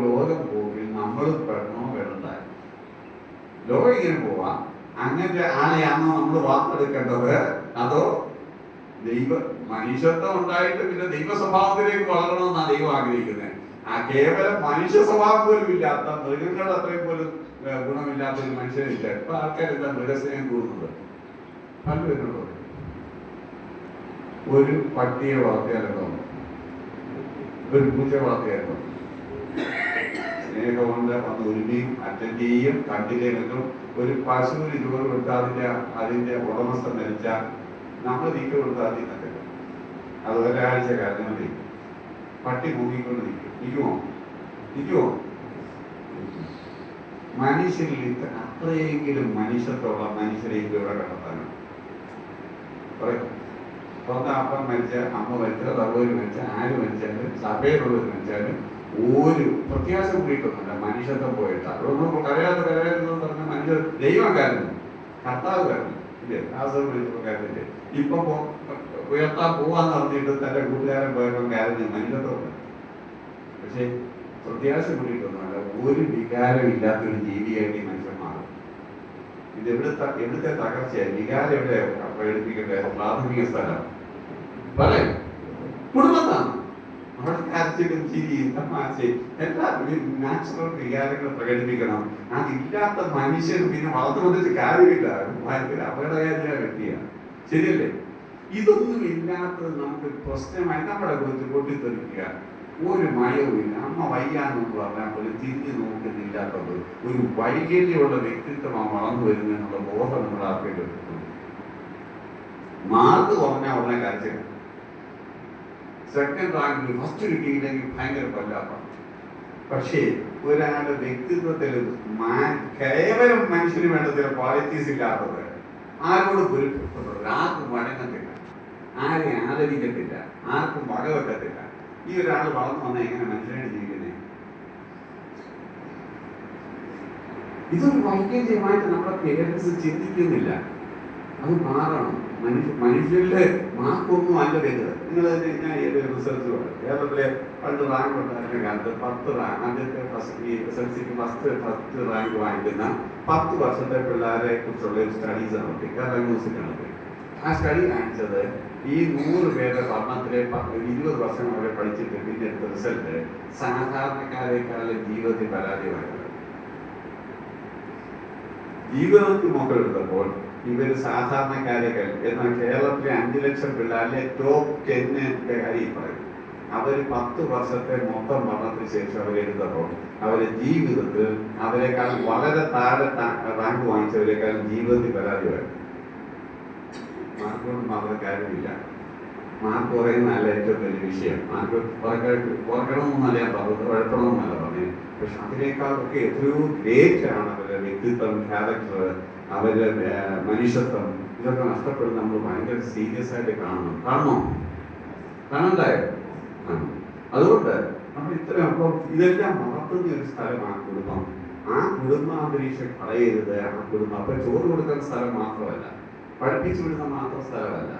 ലോകം പോകിൽ നമ്മൾ പെടണോ വേണ്ടായി. ലോകം ഇങ്ങനെ പോവാം. അങ്ങനത്തെ ആളെയാണോ നമ്മൾ വാർത്തെടുക്കേണ്ടത്? അതോ മനുഷ്യത്വം ഉണ്ടായിട്ട് പിന്നെ ദൈവ സ്വഭാവത്തിലേക്ക് വളരണമെന്നാണ് ദൈവം ആഗ്രഹിക്കുന്നത്. ആ കേവലം മനുഷ്യ സ്വഭാവം പോലും ഇല്ലാത്ത, മൃഗങ്ങൾ അത്രയും പോലും ഗുണമില്ലാത്ത ഒരു മനുഷ്യനില്ല. ഇപ്പൊ ആൾക്കാർ എന്താ മൃഗസ്നേഹം കൂടുന്നത്? പലരും ഒരു പട്ടിയെ വളർത്തിയാലോ, ഒരു പൂച്ച വളർത്തിയാലോ, സ്നേഹം കൊണ്ട് വന്ന് ഒരുമിയും അറ്റൻഡ് ചെയ്യും, കണ്ടില്ലെങ്കിലും ഒരു പശുവിന് ചോറ് കൊടുത്താൽ അതിന്റെ ഉടമസ്ഥ മരിച്ചാൽ നമ്മൾ തീറ്റ കൊടുത്താൽ അതിൽ നിന്നില്ല. അത് ഒരാഴ്ച കാര്യം തീരും. പട്ടി മുങ്ങിക്കൊണ്ട് നിൽക്കുമോ? മനുഷ്യരിൽ അത്രയെങ്കിലും മനുഷ്യത്തോളം മനുഷ്യരെയും ഇവിടെ കണ്ടെത്താനാണ്. സ്വന്തം അപ്പം മരിച്ച, അമ്മ മരിച്ച, തവര് മരിച്ച, ആര് മരിച്ചാലും സഭയിലുള്ളവർ മരിച്ചാലും ഒരു പ്രത്യാശ കൂടിയിട്ടൊന്നുമില്ല. മനുഷ്യത്വം പോയിട്ട് അതൊന്നും കരയാതെന്ന് പറഞ്ഞ മനുഷ്യർ ദൈവം കാരണം, കർത്താവ് കാരണം ഇല്ലേ? ആസർ കാര്യമില്ലേ? ഇപ്പൊ ഉയർത്താൻ പോവാന്ന് പറഞ്ഞിട്ട് തന്റെ കൂട്ടുകാരൻ പോയപ്പോൾ കാര്യം മനുഷ്യത്വം. പക്ഷെ പ്രത്യാശ കൂടിയിട്ടൊന്നുമല്ല. ഒരു വികാരം ഇല്ലാത്തൊരു ജീവിയായിട്ട് ഈ മനുഷ്യൻ മാറും. ഇത് എവിടുത്തെ തകർച്ചയാണ്? വികാരം എവിടെ പ്രകടിപ്പിക്കേണ്ട പ്രാഥമിക സ്ഥലം പറയും കുടുംബത്താണ്. അവിടെ കരച്ചിലും ചിരിയും തമാശയും എല്ലാവരും നാച്ചുറൽ വികാരങ്ങൾ പ്രകടിപ്പിക്കണം. അതില്ലാത്ത മനുഷ്യൻ പിന്നെ വളർന്നു വന്നിട്ട് കാര്യമില്ല. ഭയങ്കര അപകടകാരിയായ വ്യക്തിയാണ്. ശരിയല്ലേ? ഇതൊന്നും ഇല്ലാത്തത് നമുക്ക് പ്രശ്നമായി നമ്മുടെ കുറിച്ച് പൊട്ടിത്തെറിക്കുക. ഒരു മയവുമില്ല. അമ്മ വയ്യാന്ന് പറഞ്ഞാൽ പോലും തിരിഞ്ഞു നോക്കുന്നില്ലാത്തത് ഒരു വൈകല്യമുള്ള വ്യക്തിത്വമാണ് വളർന്നു വരുന്നതിനുള്ള ബോധം നമ്മൾ ആർക്കെങ്കിലും എടുക്കുന്നു. മാർക്ക് കുറഞ്ഞാൽ ഉടനെ കരച്ചില്ല. സെക്കൻഡ് റാങ്കിൽ ഫസ്റ്റ് കിട്ടിയില്ലെങ്കിൽ ഭയങ്കര കൊല്ലാപ്പാണ്. പക്ഷേ ഒരാളുടെ വ്യക്തിത്വത്തിൽ കേവലം മനുഷ്യന് വേണ്ട ചില ക്വാളിറ്റീസ് ഇല്ലാത്തത് ആരോട് പൊരുത്തപ്പെടുന്നത്, ആർക്കും വഴങ്ങത്തില്ല, ആരെയും ആദരിക്കത്തില്ല, ആർക്കും വകവെക്കത്തില്ല. ഈ ഒരാൾ വളർന്നു വന്നാൽ എങ്ങനെ മനുഷ്യനായിട്ട് ജീവിക്കുന്നത്? ഇതൊരു വൈകല്യമായിട്ട് നമ്മുടെ പേരൻസ് ചിന്തിക്കുന്നില്ല. അത് മാറണം. മനുഷ്യരുടെ മാർക്കൊന്നും അല്ല വരുന്നത്. നിങ്ങൾ ഞാൻ ഈ റിസർച്ച് പറയും. കേരളത്തിലെ പണ്ട് റാങ്ക് ഉണ്ടായിരുന്ന കാലത്ത് 10 റാങ്ക് ആദ്യത്തെ SSLCക്ക് ഫസ്റ്റ് റാങ്ക് വാങ്ങിക്കുന്ന 10 വർഷത്തെ പിള്ളേരെ കുറിച്ചുള്ള ഒരു സ്റ്റഡീസ് നടത്തി. കേരള യൂണിവേഴ്സിറ്റി നടത്തി. ആ സ്റ്റഡി കാണിച്ചത് ഈ 100 പേരുടെ പഠനത്തിലെ 20 വർഷം വരെ പഠിച്ചിട്ട് പിന്നെ എടുത്ത റിസൾട്ട് സാധാരണക്കാരെക്കാളും ജീവിതത്തിൽ പരാജയമായത്. ജീവിതത്തിൽ മുതലെടുത്തപ്പോൾ ഇവര് സാധാരണക്കാരെക്കാൾ, എന്നാൽ കേരളത്തിലെ 5 ലക്ഷം പിള്ളേരിലെ ടോപ്പ് 10 കാര്യം പറയും. അവർ 10 വർഷത്തെ മൊത്തം പഠനത്തിന് ശേഷം അവരെടുത്തപ്പോൾ അവരെ ജീവിതത്തിൽ അവരെക്കാൾ വളരെ താഴെ റാങ്ക് വാങ്ങിച്ചവരെക്കാളും ജീവിതത്തിൽ പരാജയമായി. മാർക്ക് കൊണ്ട് മാത്രം കാര്യമില്ല. മാർക്ക് കുറയുന്നതല്ല ഏറ്റവും വലിയ വിഷയം. മാർക്ക് കുറയ്ക്കണമെന്നല്ല ഞാൻ പറഞ്ഞത്, കുഴപ്പണമെന്നല്ല പറഞ്ഞത്. പക്ഷെ അതിനേക്കാളൊക്കെ എത്രയോ ഗ്രേറ്റ് ആണ് അവരുടെ വ്യക്തിത്വം, ക്യാരക്ടർ, അവരുടെ മനുഷ്യത്വം. ഇതൊക്കെ നഷ്ടപ്പെടുന്ന നമ്മൾ ഭയങ്കര സീരിയസ് ആയിട്ട് കാണണോ? കാണണ്ടായോ? അതുകൊണ്ട് നമ്മൾ ഇത്രയും അപ്പം ഇതെല്ലാം വളർത്തുന്ന ഒരു സ്ഥലമാണ് കുടുംബം. ആ കുടുംബാന്തരീക്ഷം കളയരുത്. ആ കുടുംബം അപ്പൊ ചോറ് കൊടുക്കുന്ന സ്ഥലം മാത്രമല്ല, പഠിപ്പിച്ചു വിടുന്ന മാത്രം സ്ഥലമല്ല,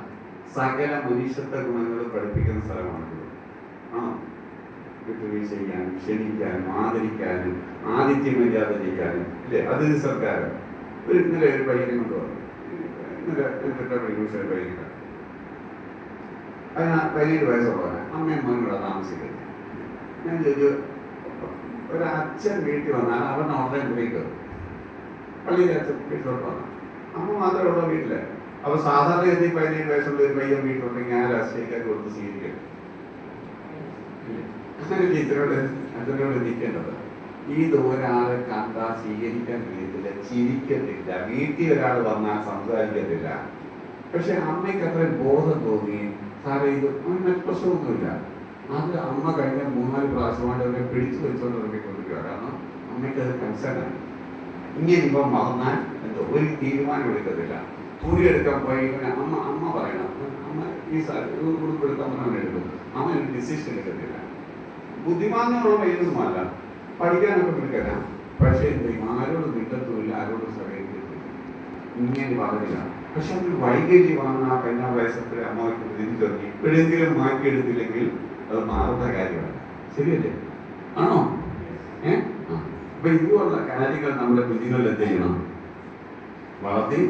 സകല മനുഷ്യത്വ ഗുണങ്ങൾ പഠിപ്പിക്കുന്ന സ്ഥലമാണ് കുടുംബം. ആണോ? വിട്ടുവീഴ്ച ചെയ്യാനും, ക്ഷണിക്കാനും, ആദരിക്കാനും, ആതിഥ്യ മര്യാദ ചെയ്യാനും ഇല്ലേ? അതിഥി സർക്കാർ ഇന്നലെ ഒരു പയ്യനെ കൊണ്ട് പറഞ്ഞു. ഇന്നലെ ഒരു പയ്യനില്ല, അതിന് 17 വയസ്സുള്ളവന് അമ്മയും മോനോടെ താമസിക്കുന്നത്. ഞാൻ ചോദിച്ചു, ഒരച്ഛൻ വീട്ടിൽ വന്നാൽ അവരുടെ ഓൺലൈൻ ബ്രേക്ക് പള്ളിയിലെ അച്ഛൻ വീട്ടിലോട്ട് വന്നു, അമ്മ മാത്രമേ ഉള്ളൂ വീട്ടില്. അപ്പൊ സാധാരണ ഗതി 17 വയസ്സുള്ള ഒരു പയ്യൻ വീട്ടിലുണ്ടെങ്കിൽ ആ രാഷ്ട്രീയക്കാർക്ക് കൊടുത്ത് സ്വീകരിക്കും. ടീച്ചറോട് അച്ഛനോട് നിൽക്കേണ്ടത് ഇത് ഒരാളെ കണ്ടാൽ സ്വീകരിക്കാൻ കഴിയത്തില്ല, ചിരിക്കത്തില്ല, വീട്ടിൽ ഒരാൾ വന്നാൽ സംസാരിക്കത്തില്ല. പക്ഷെ അമ്മയ്ക്ക് അത്രയും ബോധം തോന്നി, സാറേ ഇത് മറ്റു പ്രശ്നമൊന്നുമില്ല. അത് അമ്മ കഴിഞ്ഞ 3-4 പ്രാവശ്യമായിട്ട് അവരെ പിടിച്ചു വെച്ചുകൊണ്ട് ഇറങ്ങിക്കൊണ്ടിരിക്കുക. കാരണം അമ്മയ്ക്ക് അത് കൺസേണാണ്. ഇങ്ങനെ ഇപ്പം മറന്നാൽ എന്തോ ഒരു തീരുമാനം എടുക്കത്തില്ല. തുണി എടുക്കാൻ പോയി അമ്മ പറയണം, അമ്മ ഈ ഉടുപ്പ് എടുക്കാൻ പറഞ്ഞാൽ എടുക്കും. അമ്മ ഒരു ഡിസിഷൻ എടുക്കത്തില്ല. ബുദ്ധിമാനുള്ള വൈകുന്നല്ല, പഠിക്കാനൊക്കെ എടുക്കാം. പക്ഷേ ആരോട് നിൽക്കത്തുമില്ല, ആരോടും സഹകരിക്കത്തില്ല. ഇങ്ങനെ പറഞ്ഞില്ല. പക്ഷെ ഒരു വൈകല്യമാണ് ആ 15 വയസ്സത്തിൽ അമ്മയ്ക്ക് തിരിച്ചറിഞ്ഞു. ഇപ്പോഴെങ്കിലും മാറ്റിയെടുത്തില്ലെങ്കിൽ അത് മാറുന്ന കാര്യമാണ്. ശരിയല്ലേ? ആണോ? അപ്പൊ ഇതുപോലുള്ള കാര്യങ്ങൾ നമ്മുടെ കുഞ്ഞുങ്ങളിൽ എന്ത് ചെയ്യണം? വളർത്തി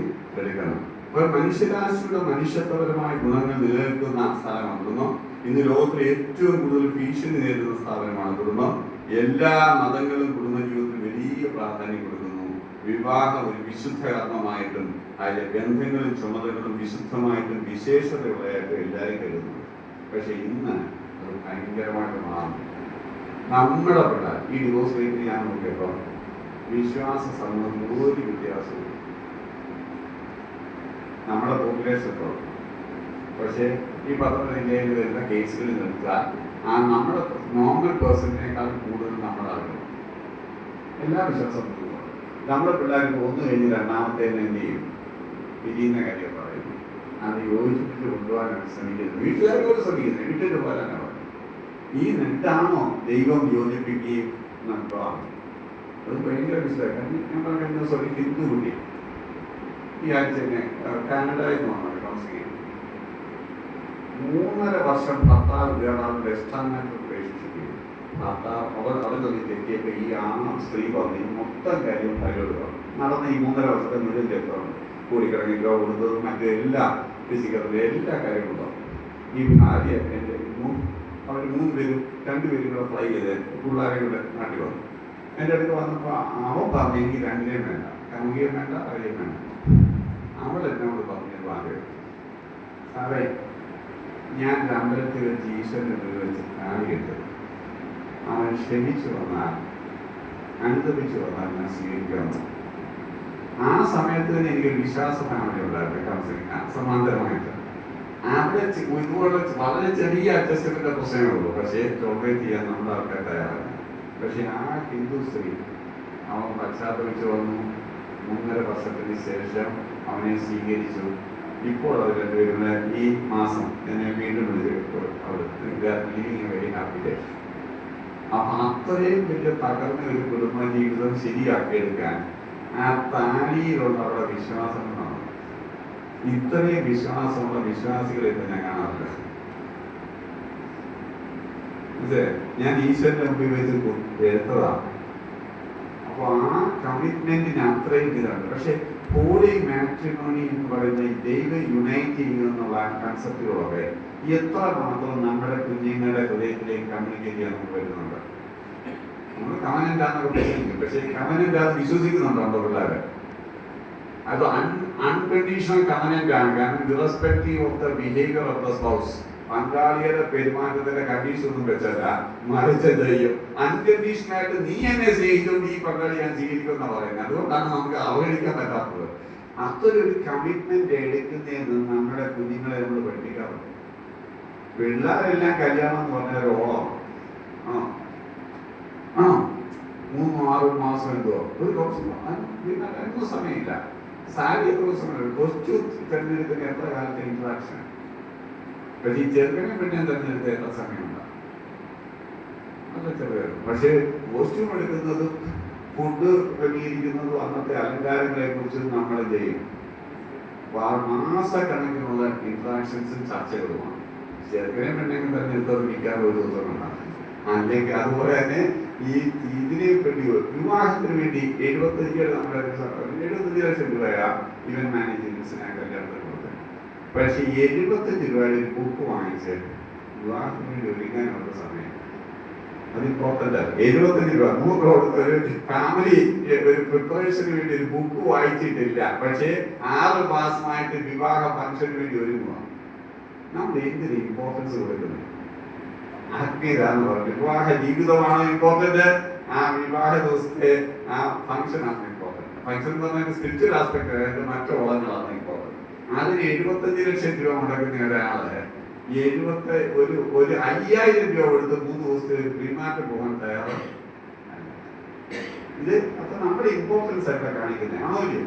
എടുക്കണം. അപ്പൊ മനുഷ്യരാശിയുടെ മനുഷ്യത്വപരമായ ഗുണങ്ങൾ നിലനിൽക്കുന്ന സ്ഥലമാണ്. ഇന്ന് ലോകത്തിൽ ഏറ്റവും കൂടുതൽ ഭീഷണി നേരിടുന്ന സ്ഥാപനമാണ് കുടുംബം. എല്ലാ മതങ്ങളും കുടുംബജീവിതത്തിൽ വലിയ പ്രാധാന്യം കൊടുക്കുന്നു. വിവാഹം ഒരു വിശുദ്ധ കർമ്മമായിട്ടും അതിലെ ബന്ധങ്ങളും ചുമതലകളും വിശുദ്ധമായിട്ടും വിശേഷതയുള്ളതായിട്ടും എല്ലാവരും കരുതുന്നു. പക്ഷെ ഇന്ന് അത് ഭയങ്കരമായിട്ട് മാറുന്നു. നമ്മുടെ പിള്ളേർ ഈ ഡിവോഴ്സ് റേറ്റ് ഞാൻ നോക്കിയപ്പോൾ വിശ്വാസ സമൂഹത്തിൽ ഒരു വ്യത്യാസവും നമ്മുടെ പോപ്പുലേഷൻ ഇപ്പോൾ. പക്ഷേ ഈ 10 ജില്ലയിൽ വരുന്ന കേസുകളിൽ നിർത്താൻ നമ്മുടെ നോർമൽ പേഴ്സണിനേക്കാൾ കൂടുതൽ നമ്മുടെ ആളുകൾ എല്ലാ വിശ്വാസം നമ്മുടെ പിള്ളേർക്ക് ഒന്ന് കഴിഞ്ഞ് രണ്ടാമത്തേന് എന്ത് ചെയ്യും? പിരിയുന്ന കാര്യം പറയുന്നു. അത് യോജിപ്പിച്ച് കൊണ്ടുപോകാനാണ് ശ്രമിക്കുന്നത്. വീട്ടുകാരോട് ശ്രമിക്കുന്നത്, വീട്ടിൽ പോകാനാണ് പറയുന്നത്. ഈ നെറ്റാണോ ദൈവം യോജിപ്പിക്കുകയും നടത്തുകയാണ്? അത് ഭയങ്കര മനസ്സിലാക്കാൻ ഞാൻ പറയുന്ന ദിവസം ഹിന്ദു കുട്ടി ഈ ആഴ്ച തന്നെ കാനഡയിൽ നിന്നാണ് കൗൺസിലിംഗ്. 3.5 വർഷം ഭർത്താവ് വേറാളുടെ എക്സ്ട്രാമാറ്റർ റിലേഷൻഷിപ്പ് ചെയ്തു. ഭർത്താവ് അവർ തെറ്റിയപ്പോൾ ഈ സ്ത്രീ പറഞ്ഞു മൊത്തം കാര്യം തലയിടുക. നടന്ന ഈ 3.5 വർഷത്തെ മുഴുവൻ ചെറുപ്പം കൂടിക്കിറങ്ങിക്കോ കൊടുത്തതും മറ്റെല്ലാ ഫിസിക്കൽ എല്ലാ കാര്യങ്ങളും ഈ ഭാര്യ എൻ്റെ അവർ 3 പേരും 2 പേരും കൂടെ ഫ്ലൈ ചെയ്ത് പിള്ളേരെ കൂടെ നാട്ടിൽ വന്നു. എൻ്റെ അടുത്ത് വന്നപ്പോൾ അവൻ പറഞ്ഞു എനിക്ക് 2 വേണ്ട, കമുകിയും വേണ്ട, അറിയും വേണ്ട. അവൾ എന്നോട് പറഞ്ഞത് ആദ്യം സാറേ ഞാൻ അമ്പലത്തിൽ വെച്ച് ഈശ്വരൻ്റെ മുന്നിൽ വെച്ച് കാണിക്കരുത്. അവൻ ക്ഷമിച്ചു വന്നാൽ അനുദപിച്ചു വന്നാൽ ഞാൻ സ്വീകരിക്കാമെന്ന്. ആ സമയത്ത് തന്നെ എനിക്കൊരു വിശ്വാസഭാവന ഉണ്ടായിരുന്നു കൗൺസിലിംഗ് സമാന്തരമായിട്ട്. അവിടെ ഇതുപോലെ വളരെ ചെറിയ അഡ്ജസ്റ്റ്മെന്റിന്റെ പ്രശ്നമേ ഉള്ളൂ. പക്ഷേ ടോളറേറ്റ് ചെയ്യാൻ നമ്മുടെ ആൾക്കാർ തയ്യാറാണ്. പക്ഷെ ആ ഹിന്ദു സ്ത്രീ അവൻ പശ്ചാത്തപിച്ചു വന്നു. 3.5 വർഷത്തിന് ശേഷം അവനെ സ്വീകരിച്ചു. ഇപ്പോൾ അവർ രണ്ടുപേരും ഈ മാസം എന്നെ വീണ്ടും വെരി ഹാപ്പി ലൈഫ്. അപ്പൊ അത്രയും വലിയ തകർന്ന ഒരു കുടുംബ ജീവിതം ശരിയാക്കിയെടുക്കാൻ ആ താലിയിലുള്ള അവരുടെ വിശ്വാസങ്ങളാണ്. ഇത്രയും വിശ്വാസമുള്ള വിശ്വാസികളെ തന്നെ കാണാറില്ല. ഞാൻ ഈശ്വരന്റെ മുമ്പിൽ വെച്ച് എടുത്തതാണ്. അപ്പൊ ആ കമ്മിറ്റ്മെന്റിന് അത്രയും ഇതാണ്. പക്ഷെ ഹോളി മാട്രിമോണി എന്ന് പറയുന്ന ദൈവ യുണൈറ്റ് ചെയ്യുക എന്നുള്ള കൺസെപ്റ്റുകളൊക്കെ എത്ര മാത്രം നമ്മുടെ കുഞ്ഞുങ്ങളുടെ ഹൃദയത്തിലേക്ക് കമ്മ്യൂണിക്കേറ്റ് ചെയ്യാൻ നമുക്ക് വരുന്നുണ്ട്. നമ്മൾ കവനന്റ് ആണെന്നൊക്കെ വിശ്വസിക്കും. പക്ഷെ കവനന്റ് അത് വിശ്വസിക്കുന്നുണ്ടോ നമ്മുടെ പിള്ളേരെ? അത് അൺകണ്ടീഷണൽ കവനന്റ് ആണ്. കാരണം irrespective of the behaviour of the spouse, പങ്കാളിയുടെ പെരുമാറ്റത്തിന്റെ കണ്ടീഷൻ ഒന്നും വെച്ചല്ല, മറിച്ച് ചെയ്യും അൺകണ്ടീഷണൽ ആയിട്ട് നീ എന്നെ സ്നേഹിച്ചുകൊണ്ട് ഈ പങ്കാളി ഞാൻ സ്വീകരിക്കുമെന്നാ പറയുന്നത്. അതുകൊണ്ടാണ് നമുക്ക് അവഗണിക്കാൻ പറ്റാത്തത്. അത്രയൊരു കമ്മിറ്റ്മെന്റ് എടുക്കുന്നതെന്ന് നമ്മുടെ കുഞ്ഞുങ്ങളെ നമ്മൾ പഠിപ്പിക്കാറുണ്ട്. പിള്ളേരെല്ലാം കല്യാണം എന്ന് പറഞ്ഞാൽ ഓളം ആണോ ആണോ 3-6 മാസം എന്തോ ഒരു ഒന്നും സമയമില്ല. സാരി എത്ര ദിവസം കൊച്ചു തെരഞ്ഞെടുക്കുന്ന എത്ര കാലത്തെ ഇന്ററാക്ഷൻ. പക്ഷെ ഈ ചെറുക്കനെ പിന്നെ തെരഞ്ഞെടുത്ത എത്ര സമയമുണ്ടാകും? നല്ല ചെറുതാണ്. പക്ഷെ കോസ്റ്റ്യൂം എടുക്കുന്നതും ഫുഡ് ക്രമീകരിക്കുന്നതും അന്നത്തെ അലങ്കാരങ്ങളെ കുറിച്ച് നമ്മൾ ചെയ്യും. മാസക്കണക്കിനുള്ള ഇന്ററാക്ഷൻസും ചർച്ചകളുമാണ്. ചെറുക്കനെ പെണ്ണെങ്കിലും തെരഞ്ഞെടുത്തത് മിക്കാറും ഒരു ദിവസം ഉണ്ടാകും. അല്ലെങ്കിൽ അതുപോലെ തന്നെ ഈ ഇതിനെ വേണ്ടി വിവാഹത്തിന് വേണ്ടി 75 നമ്മുടെ 75 ലക്ഷം രൂപയാ ഇവൻ മാനേജ്മെന്റ്സിനെ കല്യാണത്തിന് കൊടുത്തത്. പക്ഷെ 75 രൂപയുടെ ഒരു ബുക്ക് വാങ്ങിച്ച് വിവാഹത്തിന് വേണ്ടി ഒരുങ്ങാനുള്ള സമയം അത് ഇമ്പോർട്ടൻ്റ് ആണ്. 75 രൂപ 100 രൂപ ഒരു ഫാമിലി ഒരു പ്രിപ്പറേഷന് വേണ്ടി ഒരു ബുക്ക് വായിച്ചിട്ടില്ല. പക്ഷേ 6 മാസമായിട്ട് വിവാഹ ഫംഗ്ഷന് വേണ്ടി ഒരുങ്ങുക. നമ്മൾ എന്തിന് ഇമ്പോർട്ടൻസ് കൊടുക്കുന്നത്? ആത്മീയതാന്ന് പറഞ്ഞു. വിവാഹ ജീവിതമാണ് ഇമ്പോർട്ടന്റ്. ആ വിവാഹ ദിവസത്തെ ആ ഫംഗ്ഷൻ ആണ് ഇമ്പോർട്ടന്റ്. ഫംഗ്ഷൻ എന്ന് പറഞ്ഞാൽ സ്പിരിച്വൽ ആസ്പെക്ട്, അതായത് മറ്റു ഓളങ്ങളാണ് ഇമ്പോർട്ടന്റ്. അതിന് 75 ലക്ഷം രൂപ മുടക്കുന്ന ഒരാള് ഒരു 5000 രൂപ കൊടുത്ത് 3 ദിവസത്തെ പ്രീമാറ്റ് പോകാൻ തയ്യാറാണ്. ഇത് അപ്പൊ നമ്മുടെ ഇമ്പോർട്ടൻസ് ആയിട്ടാണ് കാണിക്കുന്നത്. ആണോ ഇല്ലേ?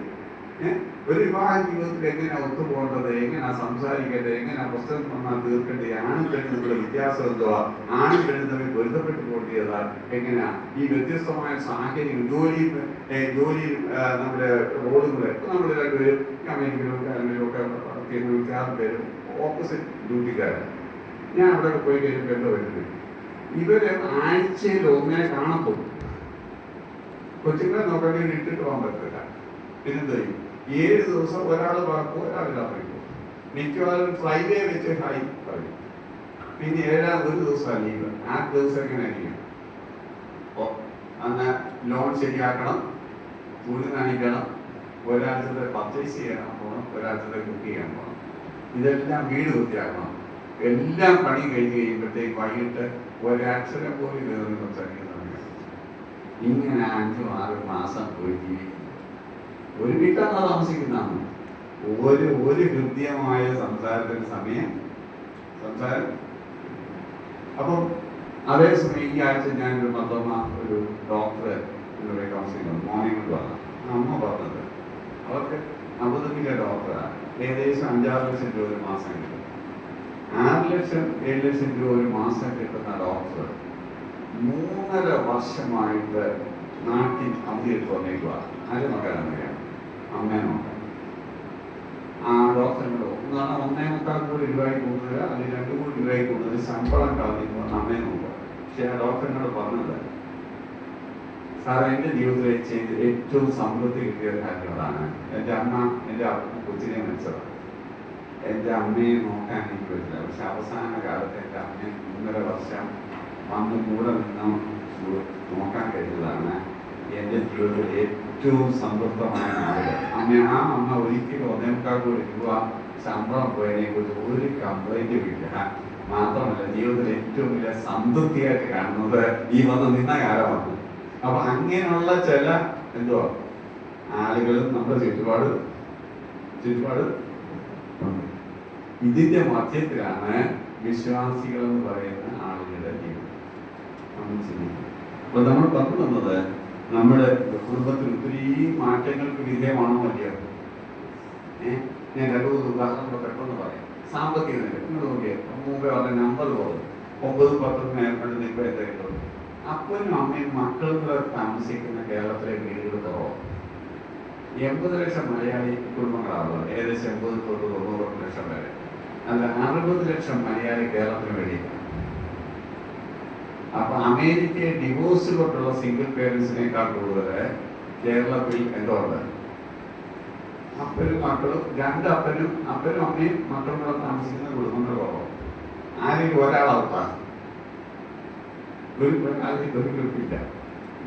ഒരു വിവാഹ ജീവിതത്തിൽ എങ്ങനെയാ ഒത്തുപോകേണ്ടത്, എങ്ങനെയാ സംസാരിക്കേണ്ടത്, എങ്ങനെയാ പ്രശ്നം വന്നാൽ തീർക്കേണ്ടത്, ആണും പെണ്ണും തമ്മിലുള്ള വ്യത്യാസം എന്തുവാ, ആണും പെണ്ണും തമ്മിൽ പൊരുത്തപ്പെട്ടു പോകേണ്ടതാ, എങ്ങനെയാ ഈ വ്യത്യസ്തമായ സാഹചര്യം, ജോലി നമ്മുടെ റോഡുകളെ നമ്മൾ രണ്ടുപേരും അമേരിക്കയിലും കാനഡയിലും ഒക്കെ മിക്കവാറും പേരും ഓപ്പോസിറ്റ് ഡ്യൂട്ടിക്കാരാണ്. ഞാൻ അവിടെ പോയി കഴിയുമ്പോൾ എന്താ വരുന്നത്, ഇവര് ആഴ്ചയിൽ ഒന്നേ കാണത്തുള്ളൂ. കൊച്ചുങ്ങളെ നോക്കാൻ ഇട്ടിട്ട് പോകാൻ പറ്റില്ല. പിന്നെന്താ 7 ദിവസം ഒരാൾ പറക്കും, ഒരാൾ രാത്രി പോകും. മിക്കവാറും ഫ്ലൈവേ വെച്ച് ഹൈ പറയും. പിന്നെ 7-ാം ഒരു ദിവസമാണ് ലീവ്. ആ ദിവസം എങ്ങനെയായിരിക്കും? അന്ന് ലോൺ ശരിയാക്കണം, തുണി നനയ്ക്കണം, ഒരാഴ്ചത്തെ പർച്ചേസ് ചെയ്യണം പോകണം, ഒരാഴ്ചത്തെ കുക്ക് ചെയ്യാൻ പോകണം, ഇതെല്ലാം വീട് വൃത്തിയാക്കണം. എല്ലാം പണി കഴിഞ്ഞ് കഴിയുമ്പോഴത്തേക്ക് വൈകിട്ട് ഒരക്ഷരം പോലും കയറുന്ന സംസാരിക്കുന്നത്. ഇങ്ങനെ 5-6 മാസം പോയി ജീവിക്കും. ഒരു വീട്ടാണ് താമസിക്കുന്നതാണ്. ഒരു ഹൃദ്യമായ സംസാരത്തിന് സംസാരം. അപ്പം അതേസമയം ഈ ആഴ്ച ഞാനൊരു ഒരു ഡോക്ടറെ കൗൺസിലിംഗ് മോർണിംഗ് കൊണ്ട് വന്നു. അമ്മ പറഞ്ഞത് അവർക്ക് അബുദാബിയിലെ ഡോക്ടറാണ്. ഏകദേശം 5-6 ലക്ഷം രൂപ ഒരു മാസം കിട്ടും. 6 ലക്ഷം 7 ലക്ഷം രൂപ ഒരു മാസം കിട്ടുന്ന ഡോക്ടർ 3.5 വർഷമായിട്ട് നാട്ടിൽ അവധിയെടുത്ത് വന്നേക്കുക. ആരും നോക്കാനറിയാം, അമ്മയെ നോക്കാൻ. ആ ഡോക്ടറിനോട് ഒന്നാണ് 1.25 കോടി രൂപയ്ക്ക് കൂടുതൽ അല്ലെങ്കിൽ 2 കോടി രൂപയ്ക്ക് കൂടുതൽ ശമ്പളം കളഞ്ഞിട്ട് അമ്മയെ നോക്കുക. പക്ഷെ ആ ഡോക്ടറിനോട് പറഞ്ഞത്, സാറേ എൻ്റെ ജീവിതത്തിൽ ചെയ്ത് ഏറ്റവും സംതൃപ്തി കിട്ടിയ കാര്യങ്ങളാണ് എൻ്റെ അമ്മ എൻ്റെ കൊച്ചിനെ മരിച്ചതാണ്. എൻ്റെ അമ്മയെ നോക്കാൻ എനിക്ക് പറ്റില്ല. പക്ഷെ അവസാന കാലത്ത് എൻ്റെ അമ്മയെ 3.5 വർഷം വന്ന് കൂടെ നിന്ന് നോക്കാൻ കഴിഞ്ഞതാണ് എൻ്റെ ജീവിതത്തിൽ ഏറ്റവും സംതൃപ്തമായ നാളുകൾ. അമ്മ ഒരിക്കലും 1.25 കോടി രൂപ ശമ്പളം പോയതിനെ കുറിച്ച് ഒരു കംപ്ലൈൻറ്റും ഇല്ല. മാത്രമല്ല ജീവിതത്തിൽ ഏറ്റവും വലിയ സംതൃപ്തിയായിട്ട് കാണുന്നത് ഈ വന്ന് നിന്ന കാലമാണ്. അപ്പൊ അങ്ങനെയുള്ള ചില ആളുകളും നമ്മുടെ ചുറ്റുപാട് ഇതിന്റെ മധ്യത്തിലാണ് വിശ്വാസികൾ എന്ന് പറയുന്ന ആളുകളുടെ ജീവിതം നമ്മൾ ചിന്തിക്കുന്നത്. അപ്പൊ നമ്മൾ പറഞ്ഞു തന്നത് നമ്മുടെ കുടുംബത്തിൽ ഒത്തിരി മാറ്റങ്ങൾക്ക് വിധേയമാണോ അല്ലയോ? ഞാൻ 2-3 ഉദാഹരണങ്ങൾ പെട്ടെന്ന് പറയാം. സാമ്പത്തിക നില നിങ്ങൾ നോക്കിയാൽ മുമ്പേ പറഞ്ഞ നമ്പർ പോകും 9-10 മേൽക്കൊണ്ട് നിൽക്കുക എന്തായിട്ടുള്ളൂ. അപ്പനും അമ്മയും മക്കളും കൂടെ താമസിക്കുന്ന കേരളത്തിലെ വീടുകൾ കുറവാണ്. 80 ലക്ഷം മലയാളി കുടുംബങ്ങളാണുള്ളത്. ഏകദേശം 80 തൊട്ട് 90 ലക്ഷം വരെ. അല്ല, 60 ലക്ഷം മലയാളി കേരളത്തിന് വേണ്ടിയിട്ടാണ്. അപ്പൊ അമേരിക്കയെ ഡിവോഴ്സിലോട്ടുള്ള സിംഗിൾ പേരൻസിനേക്കാൾ കൂടുതൽ കേരളത്തിൽ എന്തുണ്ട്? അപ്പനും മക്കളും 2 അപ്പനും അമ്മയും മക്കളും കൂടെ താമസിക്കുന്ന കുടുംബങ്ങൾ കുറവാണ്. ആരെങ്കിലും ഒരാളാവത്താ ില്ല.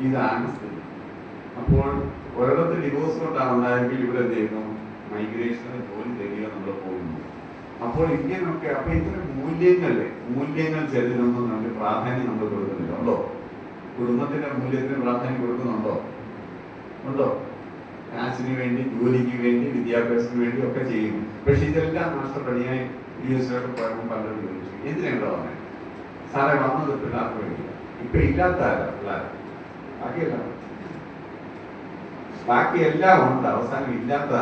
ഇതാണ് സ്ഥിതി. അപ്പോൾ ഒരിടത്ത് ഡിവോഴ്സ് കൊണ്ടാണെന്നായെങ്കിൽ ഇവിടെ എന്ത് ചെയ്യുന്നു? മൈഗ്രേഷന് ജോലി തരിക നമ്മൾ പോകുന്നു. അപ്പോൾ ഇങ്ങനെയൊക്കെ അപ്പൊ ഇത്തരം മൂല്യങ്ങൾ ചെല്ലുന്നൊന്നും നമുക്ക് പ്രാധാന്യം നമ്മൾ കൊടുക്കുന്നില്ല. ഉണ്ടോ? കുടുംബത്തിന്റെ മൂല്യത്തിന് പ്രാധാന്യം കൊടുക്കുന്നുണ്ടോ? കാശിന് വേണ്ടി, ജോലിക്ക് വേണ്ടി, വിദ്യാഭ്യാസത്തിന് വേണ്ടി ഒക്കെ ചെയ്യും. പക്ഷെ ഇതെല്ലാം നഷ്ടപ്പെടിയായി യുഎസിലോട്ട് പോയപ്പോൾ പലരും ചോദിച്ചു, എന്തിനാണ് പറഞ്ഞത്? സാറേ വന്നത് പിള്ളേർക്ക് വേണ്ടിയില്ല. ഇപ്പൊ ഇല്ലാത്ത പിള്ളേർ ബാക്കിയെല്ലാം ഉണ്ട്. അവസാനം ഇല്ലാത്ത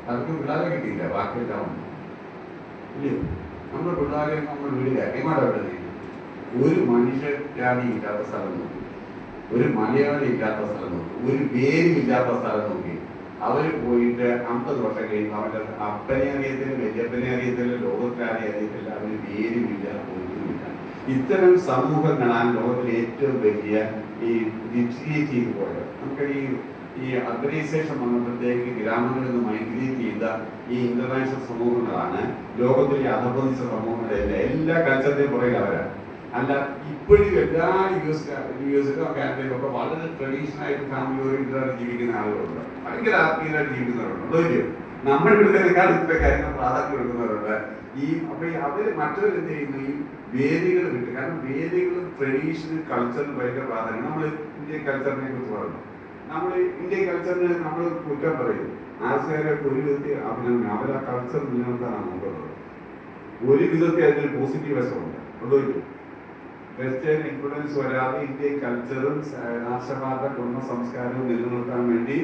അവർക്ക് പിള്ളേരെ കിട്ടിയില്ല, ബാക്കിയെല്ലാം ഉണ്ട്. ഇല്ലയോ? നമ്മുടെ പിള്ളേരെ നമ്മൾ വിടുക. എങ്ങോട്ടാ വിടുന്നത്? ഒരു മനുഷ്യരാണി ഇല്ലാത്ത സ്ഥലം നോക്കി, ഒരു മലയാളി ഇല്ലാത്ത സ്ഥലം നോക്കി, ഒരു പേരും ഇല്ലാത്ത സ്ഥലം നോക്കി അവർ പോയിട്ട് 50 വർഷം കഴിയുമ്പോൾ അവരുടെ അപ്പനെ അറിയത്തില്ല, വല്യപ്പനെ അറിയത്തില്ല, ലോകത്തിലാരെ അറിയത്തില്ല, അവര് പേരുമില്ല, ഒന്നുമില്ല. ഇത്തരം സമൂഹങ്ങളാണ് ലോകത്തിലെ ഏറ്റവും വലിയ ഈ ഡിറ്റീറ്റ് ചെയ്ത് പോയത്. നമുക്ക് ഈ അർബനൈസേഷൻ വന്നപ്പോഴത്തേക്ക് ഗ്രാമങ്ങളിൽ നിന്ന് മൈഗ്രേറ്റ് ചെയ്ത ഈ ഇന്റർനാഷണൽ സമൂഹങ്ങളാണ് ലോകത്തിലെ അധപതിച്ച സമൂഹങ്ങളുടെ എല്ലാ കൾച്ചറിന്റെയും പുറകിൽ അവരാണ്. അല്ല, ഇപ്പോഴും എല്ലാ യുഎസിലും കാനഡയിലും ഒക്കെ വളരെ ട്രഡീഷണൽ ആയിട്ട് ഫാമിലി ഓറിയന്റഡ് ജീവിക്കുന്ന ആളുകളുണ്ട്, ഭയങ്കര ആത്മീയരായിട്ട് ജീവിക്കുന്നവരുണ്ട്. ഇല്ലയോ? നമ്മുടെ ഇവിടുത്തേക്കാൾ ഇത്ര കാര്യങ്ങൾ പ്രാധാന്യം കൊടുക്കുന്നവരുണ്ട്. അപ്പൊ അവര് മറ്റവരെന്ത് ചെയ്യുന്നു? ഈ വേദികൾ വിട്ട്. കാരണം വേദികളും ട്രഡീഷണൽ കൾച്ചറിന് ഭയങ്കര പ്രാധാന്യം. നമ്മൾ ഇന്ത്യൻ കൾച്ചറിനെ കുറിച്ച് പറഞ്ഞു. നമ്മൾ ഇന്ത്യൻ കൾച്ചറിന് നമ്മൾ കുറ്റം പറയും. ആൾക്കാരൊക്കെ ഒരു വിധത്തിൽ അവരാ കൾച്ചർ നിലനിർത്താനാണ് നോക്കുന്നത്. ഒരു വിധത്തിൽ അതിന് പോസിറ്റീവ് വശമുണ്ട്. ഉണ്ടോ? വെസ്റ്റേൺ ഇൻഫ്ലുവൻസ് വരാതെ ഇന്ത്യൻ കൾച്ചറും ആശാവാദ കുടുംബ സംസ്കാരവും നിലനിർത്താൻ വേണ്ടി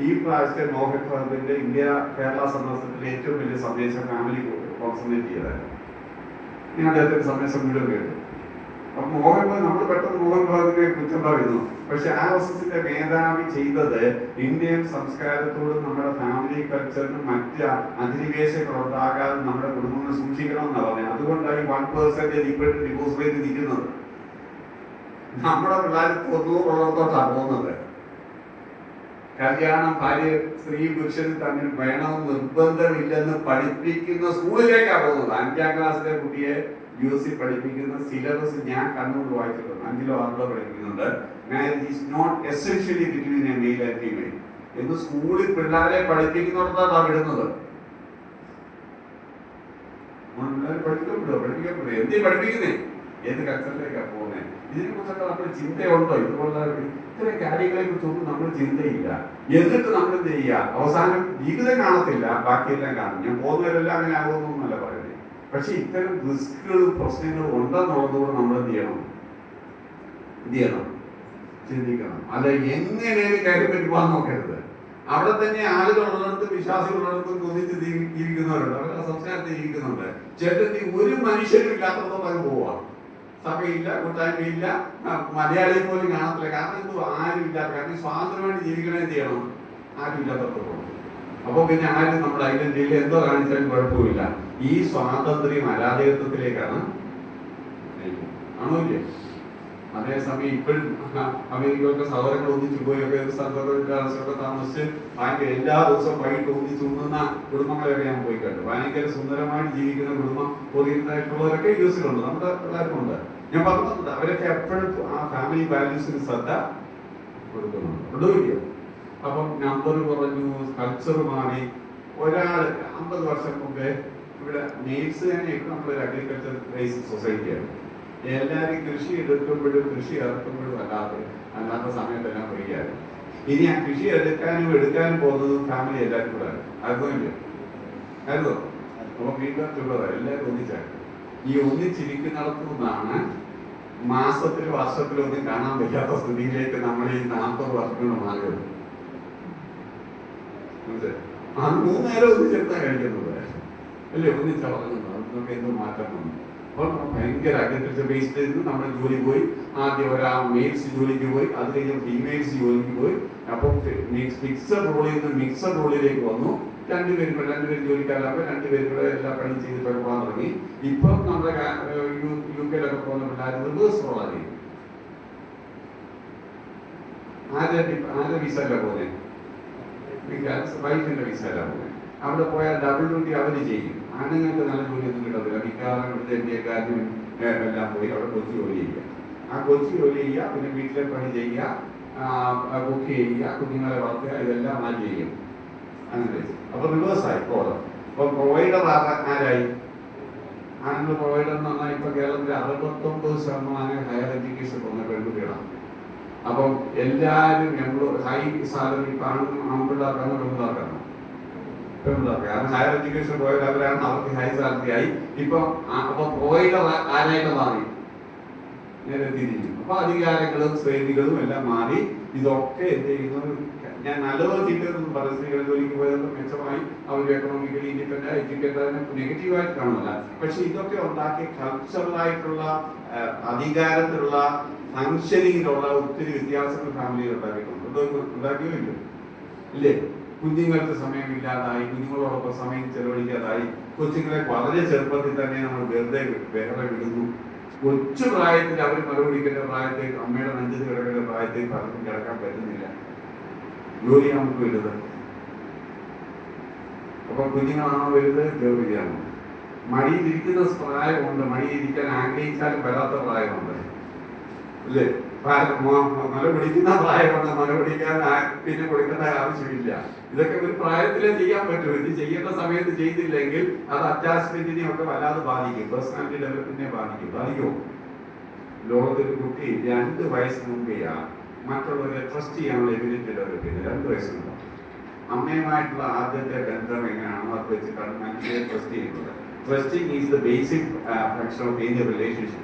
ഈ പ്രാവശ്യത്തെ മോഹൻ ഭാഗത്തിന്റെ ഇന്ത്യ കേരള സന്ദർശനത്തിലെ ഏറ്റവും വലിയ സന്ദേശം ഫാമിലി കോൺസെൻട്രേറ്റ് ചെയ്തായിരുന്നു. ഞാൻ അദ്ദേഹത്തിന്റെ സന്ദേശം മുഴുവൻ കേട്ടു. അപ്പൊ നമ്മൾ പെട്ടെന്ന് മോഹൻ ഭാഗത്തിനെ കുറ്റം പറയുന്നു. പക്ഷെ RSSന്റെ മേധാവി ചെയ്തത് ഇന്ത്യൻ സംസ്കാരത്തോടും നമ്മുടെ ഫാമിലി കൾച്ചറിനും മറ്റ് അധിനിവേശങ്ങൾ ഉണ്ടാകാതെ നമ്മുടെ കുടുംബങ്ങൾ സൂക്ഷിക്കണം എന്നാണ് പറഞ്ഞത്. അതുകൊണ്ടാണ് 1% ഇപ്പോഴും ഡിവോഴ്സ് റേറ്റ് നിൽക്കുന്നത്. നമ്മുടെ പിള്ളേർ 90% പോകുന്നത്. കല്യാണം ഭാര്യ സ്ത്രീ പുരുഷനും തമ്മിൽ വേണമെന്ന് നിർബന്ധമില്ലെന്ന് പഠിപ്പിക്കുന്ന സ്കൂളിലേക്കാണ് പോകുന്നത്. 5ാം ക്ലാസ്സിലെ കുട്ടിയെ UC പഠിപ്പിക്കുന്ന സിലബസ് ഞാൻ കണ്ണൂർ വായിച്ചിട്ടുണ്ട്. 5ലോ 6ലോ പഠിപ്പിക്കുന്നുണ്ട്. Marriage is not essentially between a male and female എന്ന് സ്കൂളിൽ പിള്ളേരെ പഠിപ്പിക്കുന്നിടത്താണ് വിടുന്നത്. പഠിക്കപ്പെടുക എന്തി പഠിപ്പിക്കുന്നേ, ഏത് കൾച്ചറിലേക്കാണ് പോകുന്നത്? ഇതിനെ കുറിച്ചൊക്കെ നമ്മൾ ചിന്തയുണ്ടോ? ഇതുപോലുള്ള ഇത്തരം കാര്യങ്ങളെ കുറിച്ചൊന്നും നമ്മൾ ചിന്തയില്ല. എന്നിട്ട് നമ്മൾ എന്ത് ചെയ്യുക? അവസാനം ജീവിതം കാണത്തില്ല, ബാക്കിയെല്ലാം കാണും. ഞാൻ പോകുന്നവരെല്ലാം അങ്ങനെ ആകുമെന്നല്ല പറയുന്നത്. പക്ഷെ ഇത്തരം റിസ്കുകളും പ്രശ്നങ്ങളും ഉണ്ടെന്നുള്ളതുകൂടെ നമ്മൾ എന്ത് ചെയ്യണം? ചിന്തിക്കണം. അല്ല എങ്ങനെയാണ് കാര്യം പറ്റുവാൻ നോക്കരുത്. അവിടെ തന്നെ ആളുകളുള്ളിടത്തും വിശ്വാസികളുള്ളിടത്തും ഒന്നിച്ച് ജീവിക്കുന്നവരുണ്ട്, അവരുടെ സംസ്കാരത്തിൽ ജീവിക്കുന്നുണ്ട്. ചേട്ടത്തി ഒരു മനുഷ്യരും ഇല്ലാത്തടത്തോളം അത് പോവാ. സഭയില്ല, കൂട്ടായ്മയില്ല, മലയാളിയെ പോലും കാണത്തില്ല. കാരണം ഇത് ആരും ഇല്ലാത്ത, കാരണം സ്വാതന്ത്ര്യമായിട്ട് ജീവിക്കണേ ചെയ്യണം, ആരും ഇല്ലാത്തടത്തോളം. അപ്പൊ പിന്നെ ആരും നമ്മുടെ ഐഡന്റിറ്റിയിൽ എന്തോ കാണിച്ചാലും കുഴപ്പമില്ല. ഈ സ്വാതന്ത്ര്യം അരാജകത്വത്തിലേക്കാണ് ആണോ ഇല്ലേ? അതേസമയം ഇപ്പോഴും അമേരിക്കയൊക്കെ സഹോദരങ്ങൾ ഒന്നിച്ചു പോയൊക്കെ സ്ഥലത്തൊക്കെ താമസിച്ച് ഭയങ്കര എല്ലാ ദിവസവും വൈകിട്ട് ഒന്നിച്ച് ഉണ്ണുന്ന കുടുംബങ്ങളെയൊക്കെ ഞാൻ പോയി കണ്ടു. ഭയങ്കര സുന്ദരമായിട്ട് ജീവിക്കുന്ന കുടുംബം ഓറിയന്റായിട്ടുള്ളവരൊക്കെ യൂസിലുണ്ട്, നമ്മുടെ പിള്ളേർക്കുണ്ട്. ഞാൻ പറഞ്ഞിട്ടുണ്ട്, അവരൊക്കെ എപ്പോഴും ആ ഫാമിലി വാല്യൂസിന് ശ്രദ്ധ കൊടുക്കുന്നുണ്ട്. കൊണ്ടുപോയില്ലോ. അപ്പം നമ്പർ കുറഞ്ഞു, കൾച്ചർ മാറി. ഒരാൾ 50 വർഷം മുമ്പേ ഇവിടെ നെയ്സ് തന്നെയൊക്കെ നമ്മളൊരു അഗ്രികൾച്ചർ ബേസ്ഡ് സൊസൈറ്റിയാണ്. എല്ലാവരും കൃഷി എടുക്കുമ്പോഴും കൃഷി ഇറക്കുമ്പോഴും അല്ലാത്ത സമയത്തെല്ലാം ഫ്രീയായിരുന്നു. ഇനി ആ കൃഷി എടുക്കാനും പോകുന്നത് ഫാമിലി എല്ലാവരും കൂടെ ആയിരുന്നില്ല ആയിരുന്നോ? അപ്പൊ വീട്ടിലുള്ളവർ എല്ലാവരും ഒന്നിച്ചായിരുന്നു. ഈ ഒന്നിച്ചിരിക്കുന്നിടത്തു നിന്നാണ് മാസത്തിലും വർഷത്തിലും ഒന്നും കാണാൻ പറ്റാത്ത സ്ഥിതിയിലേക്ക് നമ്മൾ ഈ 40 വർഷങ്ങൾ മാറിയത്. അത് 3 നേരം ഒന്നിച്ചെടുത്താൻ കഴിയുന്നത് അല്ലേ? ഒന്നിച്ചുറങ്ങുന്നത്. അതൊക്കെ എന്ത് മാറ്റം വന്നു. അപ്പോൾ ഭയങ്കര അഗ്രികൾച്ചർ ബേസ്ഡ് ആയിരുന്നു. നമ്മുടെ ജോലി പോയി. ആദ്യം മെയിൽസ് ജോലിക്ക് പോയി, അത് കഴിഞ്ഞ് ഫീമെയിൽസ് ജോലിക്ക് പോയി. അപ്പം ഫിക്സഡ് റോളിൽ നിന്ന് മിക്സഡ് റോളിലേക്ക് വന്നു. രണ്ടുപേരും ജോലിക്കാരാകുമ്പോൾ 2 പേരും കൂടെ എല്ലാ പണിയും ചെയ്തിട്ട് പോകാൻ തുടങ്ങി. ഇപ്പം നമ്മുടെ UK-ലൊക്കെ പോകുന്ന പിള്ളേർ റിവേഴ്സ് റോളാണ്. ആരുടെ വിസല്ല പോകുന്നത്? വൈഫിന്റെ വിസല്ല പോകുന്നത്. അവിടെ പോയാൽ ഡബിൾ ഡ്യൂട്ടി അവർ ചെയ്യും. ആണുങ്ങൾക്ക് നല്ല ജോലിയൊന്നും കിട്ടത്തില്ല. മിക്കവാറും ഇവിടുത്തെ ഇന്ത്യക്കാരും എല്ലാം പോയി അവിടെ കൊച്ചു ജോലി ചെയ്യുക. ആ കൊച്ചു ജോലി ചെയ്യുക, പിന്നെ വീട്ടിലെ പണി ചെയ്യുക, കുക്ക് ചെയ്യുക, കുഞ്ഞുങ്ങളെ വളർത്തുക, ഇതെല്ലാം ആ ചെയ്യും. അങ്ങനെ അപ്പൊ റിവേഴ്സായി പോകാം. അപ്പൊ പ്രൊവൈഡർ ആരായി? ആണുങ്ങൾ പ്രൊവൈഡർ എന്ന് പറഞ്ഞാൽ ഇപ്പൊ കേരളത്തിൽ 69% ഹയർ എഡ്യൂക്കേഷൻ പോകുന്ന പെൺകുട്ടികളാണ്. അപ്പം എല്ലാവരും ഹൈ സാലറി ആൺപിള്ളേർക്കാണ് പെൺപിള്ളേർക്കാണ്. കാരണം ഹയർ എഡ്യൂക്കേഷൻ പോയവരാണ്, അവർക്ക് ഹൈ സാലറി ആയി. ഇപ്പൊ പ്രൊവൈഡർ ആരായിട്ട് മാറി? നേരെ തിരിഞ്ഞു. അപ്പൊ അധികാരങ്ങളും ശ്രേണികളും എല്ലാം മാറി. ഇതൊക്കെ എന്ത് ചെയ്യുന്നത്? ഞാൻ നല്ലതോ ചീത്തതൊന്നും പറയും. സ്ത്രീകൾ ജോലിക്ക് പോയതൊക്കെ മെച്ചമായി, അവർ എക്കണോമിക്കലി ഇൻഡിപെൻഡന്റ്, എഡ്യൂക്കേറ്റഡ്, നെഗറ്റീവായിട്ട് കാണുന്നില്ല. പക്ഷെ ഇതൊക്കെ ഉണ്ടാക്കിയ കൾച്ചറലായിട്ടുള്ള അധികാരത്തിലുള്ള ഫങ്ഷനിങ്ങിലുള്ള ഒത്തിരി വ്യത്യാസങ്ങൾ ഫാമിലിയിൽ ഉണ്ടാക്കിയിട്ടുണ്ട്. ഉണ്ടാക്കിയോ ഇല്ലേ? കുഞ്ഞുങ്ങൾക്ക് സമയമില്ലാതായി, കുഞ്ഞുങ്ങളോടൊപ്പം സമയം ചെലവഴിക്കാതായി. കൊച്ചുങ്ങളെ വളരെ ചെറുപ്പത്തിൽ തന്നെ നമ്മൾ വെറുതെ വിടുന്നു. കൊച്ചു പ്രായത്തിൽ അവർ മറുപടിക്കേണ്ട പ്രായത്തിൽ, അമ്മയുടെ നെഞ്ചത് കിടക്കേണ്ട പ്രായത്തിൽ പലർക്കും കിടക്കാൻ പറ്റുന്നില്ല. ജോലി നമുക്ക് വലുത്. അപ്പൊ കുഞ്ഞുങ്ങളാണോ വലുത്, ജോലിയാണോ? മടിയിലിരിക്കുന്ന പ്രായമുണ്ട്, മടിയിലിരിക്കാൻ ആഗ്രഹിച്ചാലും വരാത്ത പ്രായമുണ്ട് അല്ലേ? മല പിടിക്കുന്ന പ്രായമുണ്ട്, മല പിടിക്കാൻ പിന്നെ കൊടുക്കേണ്ട ആവശ്യമില്ല. ഇതൊക്കെ ഒരു പ്രായത്തിലേ ചെയ്യാൻ പറ്റൂ. ഇത് ചെയ്യേണ്ട സമയത്ത് ചെയ്തില്ലെങ്കിൽ അത് അറ്റാച്ച്മെന്റിനെ ഒക്കെ വല്ലാതെ ബാധിക്കും, പേഴ്സണാലിറ്റി ഡെവലപ്മെന്റിനെ ബാധിക്കുമോ? ലോകത്തിൽ കുട്ടി 2 വയസ്സിന് മുമ്പെയാണ് മറ്റുള്ളവരെ ട്രസ്റ്റ് ചെയ്യാനുള്ള എബിലിറ്റി ഡെവലപ്പ് ചെയ്യുന്നത്. 2 വയസ്സിനുണ്ടോ? അമ്മയുമായിട്ടുള്ള ആദ്യത്തെ ബന്ധം എങ്ങനെയാണോ അത് വെച്ചിട്ടാണ് മനുഷ്യരെ ട്രസ്റ്റ് ചെയ്യുന്നത്. Trusting is the basic function of any relationship.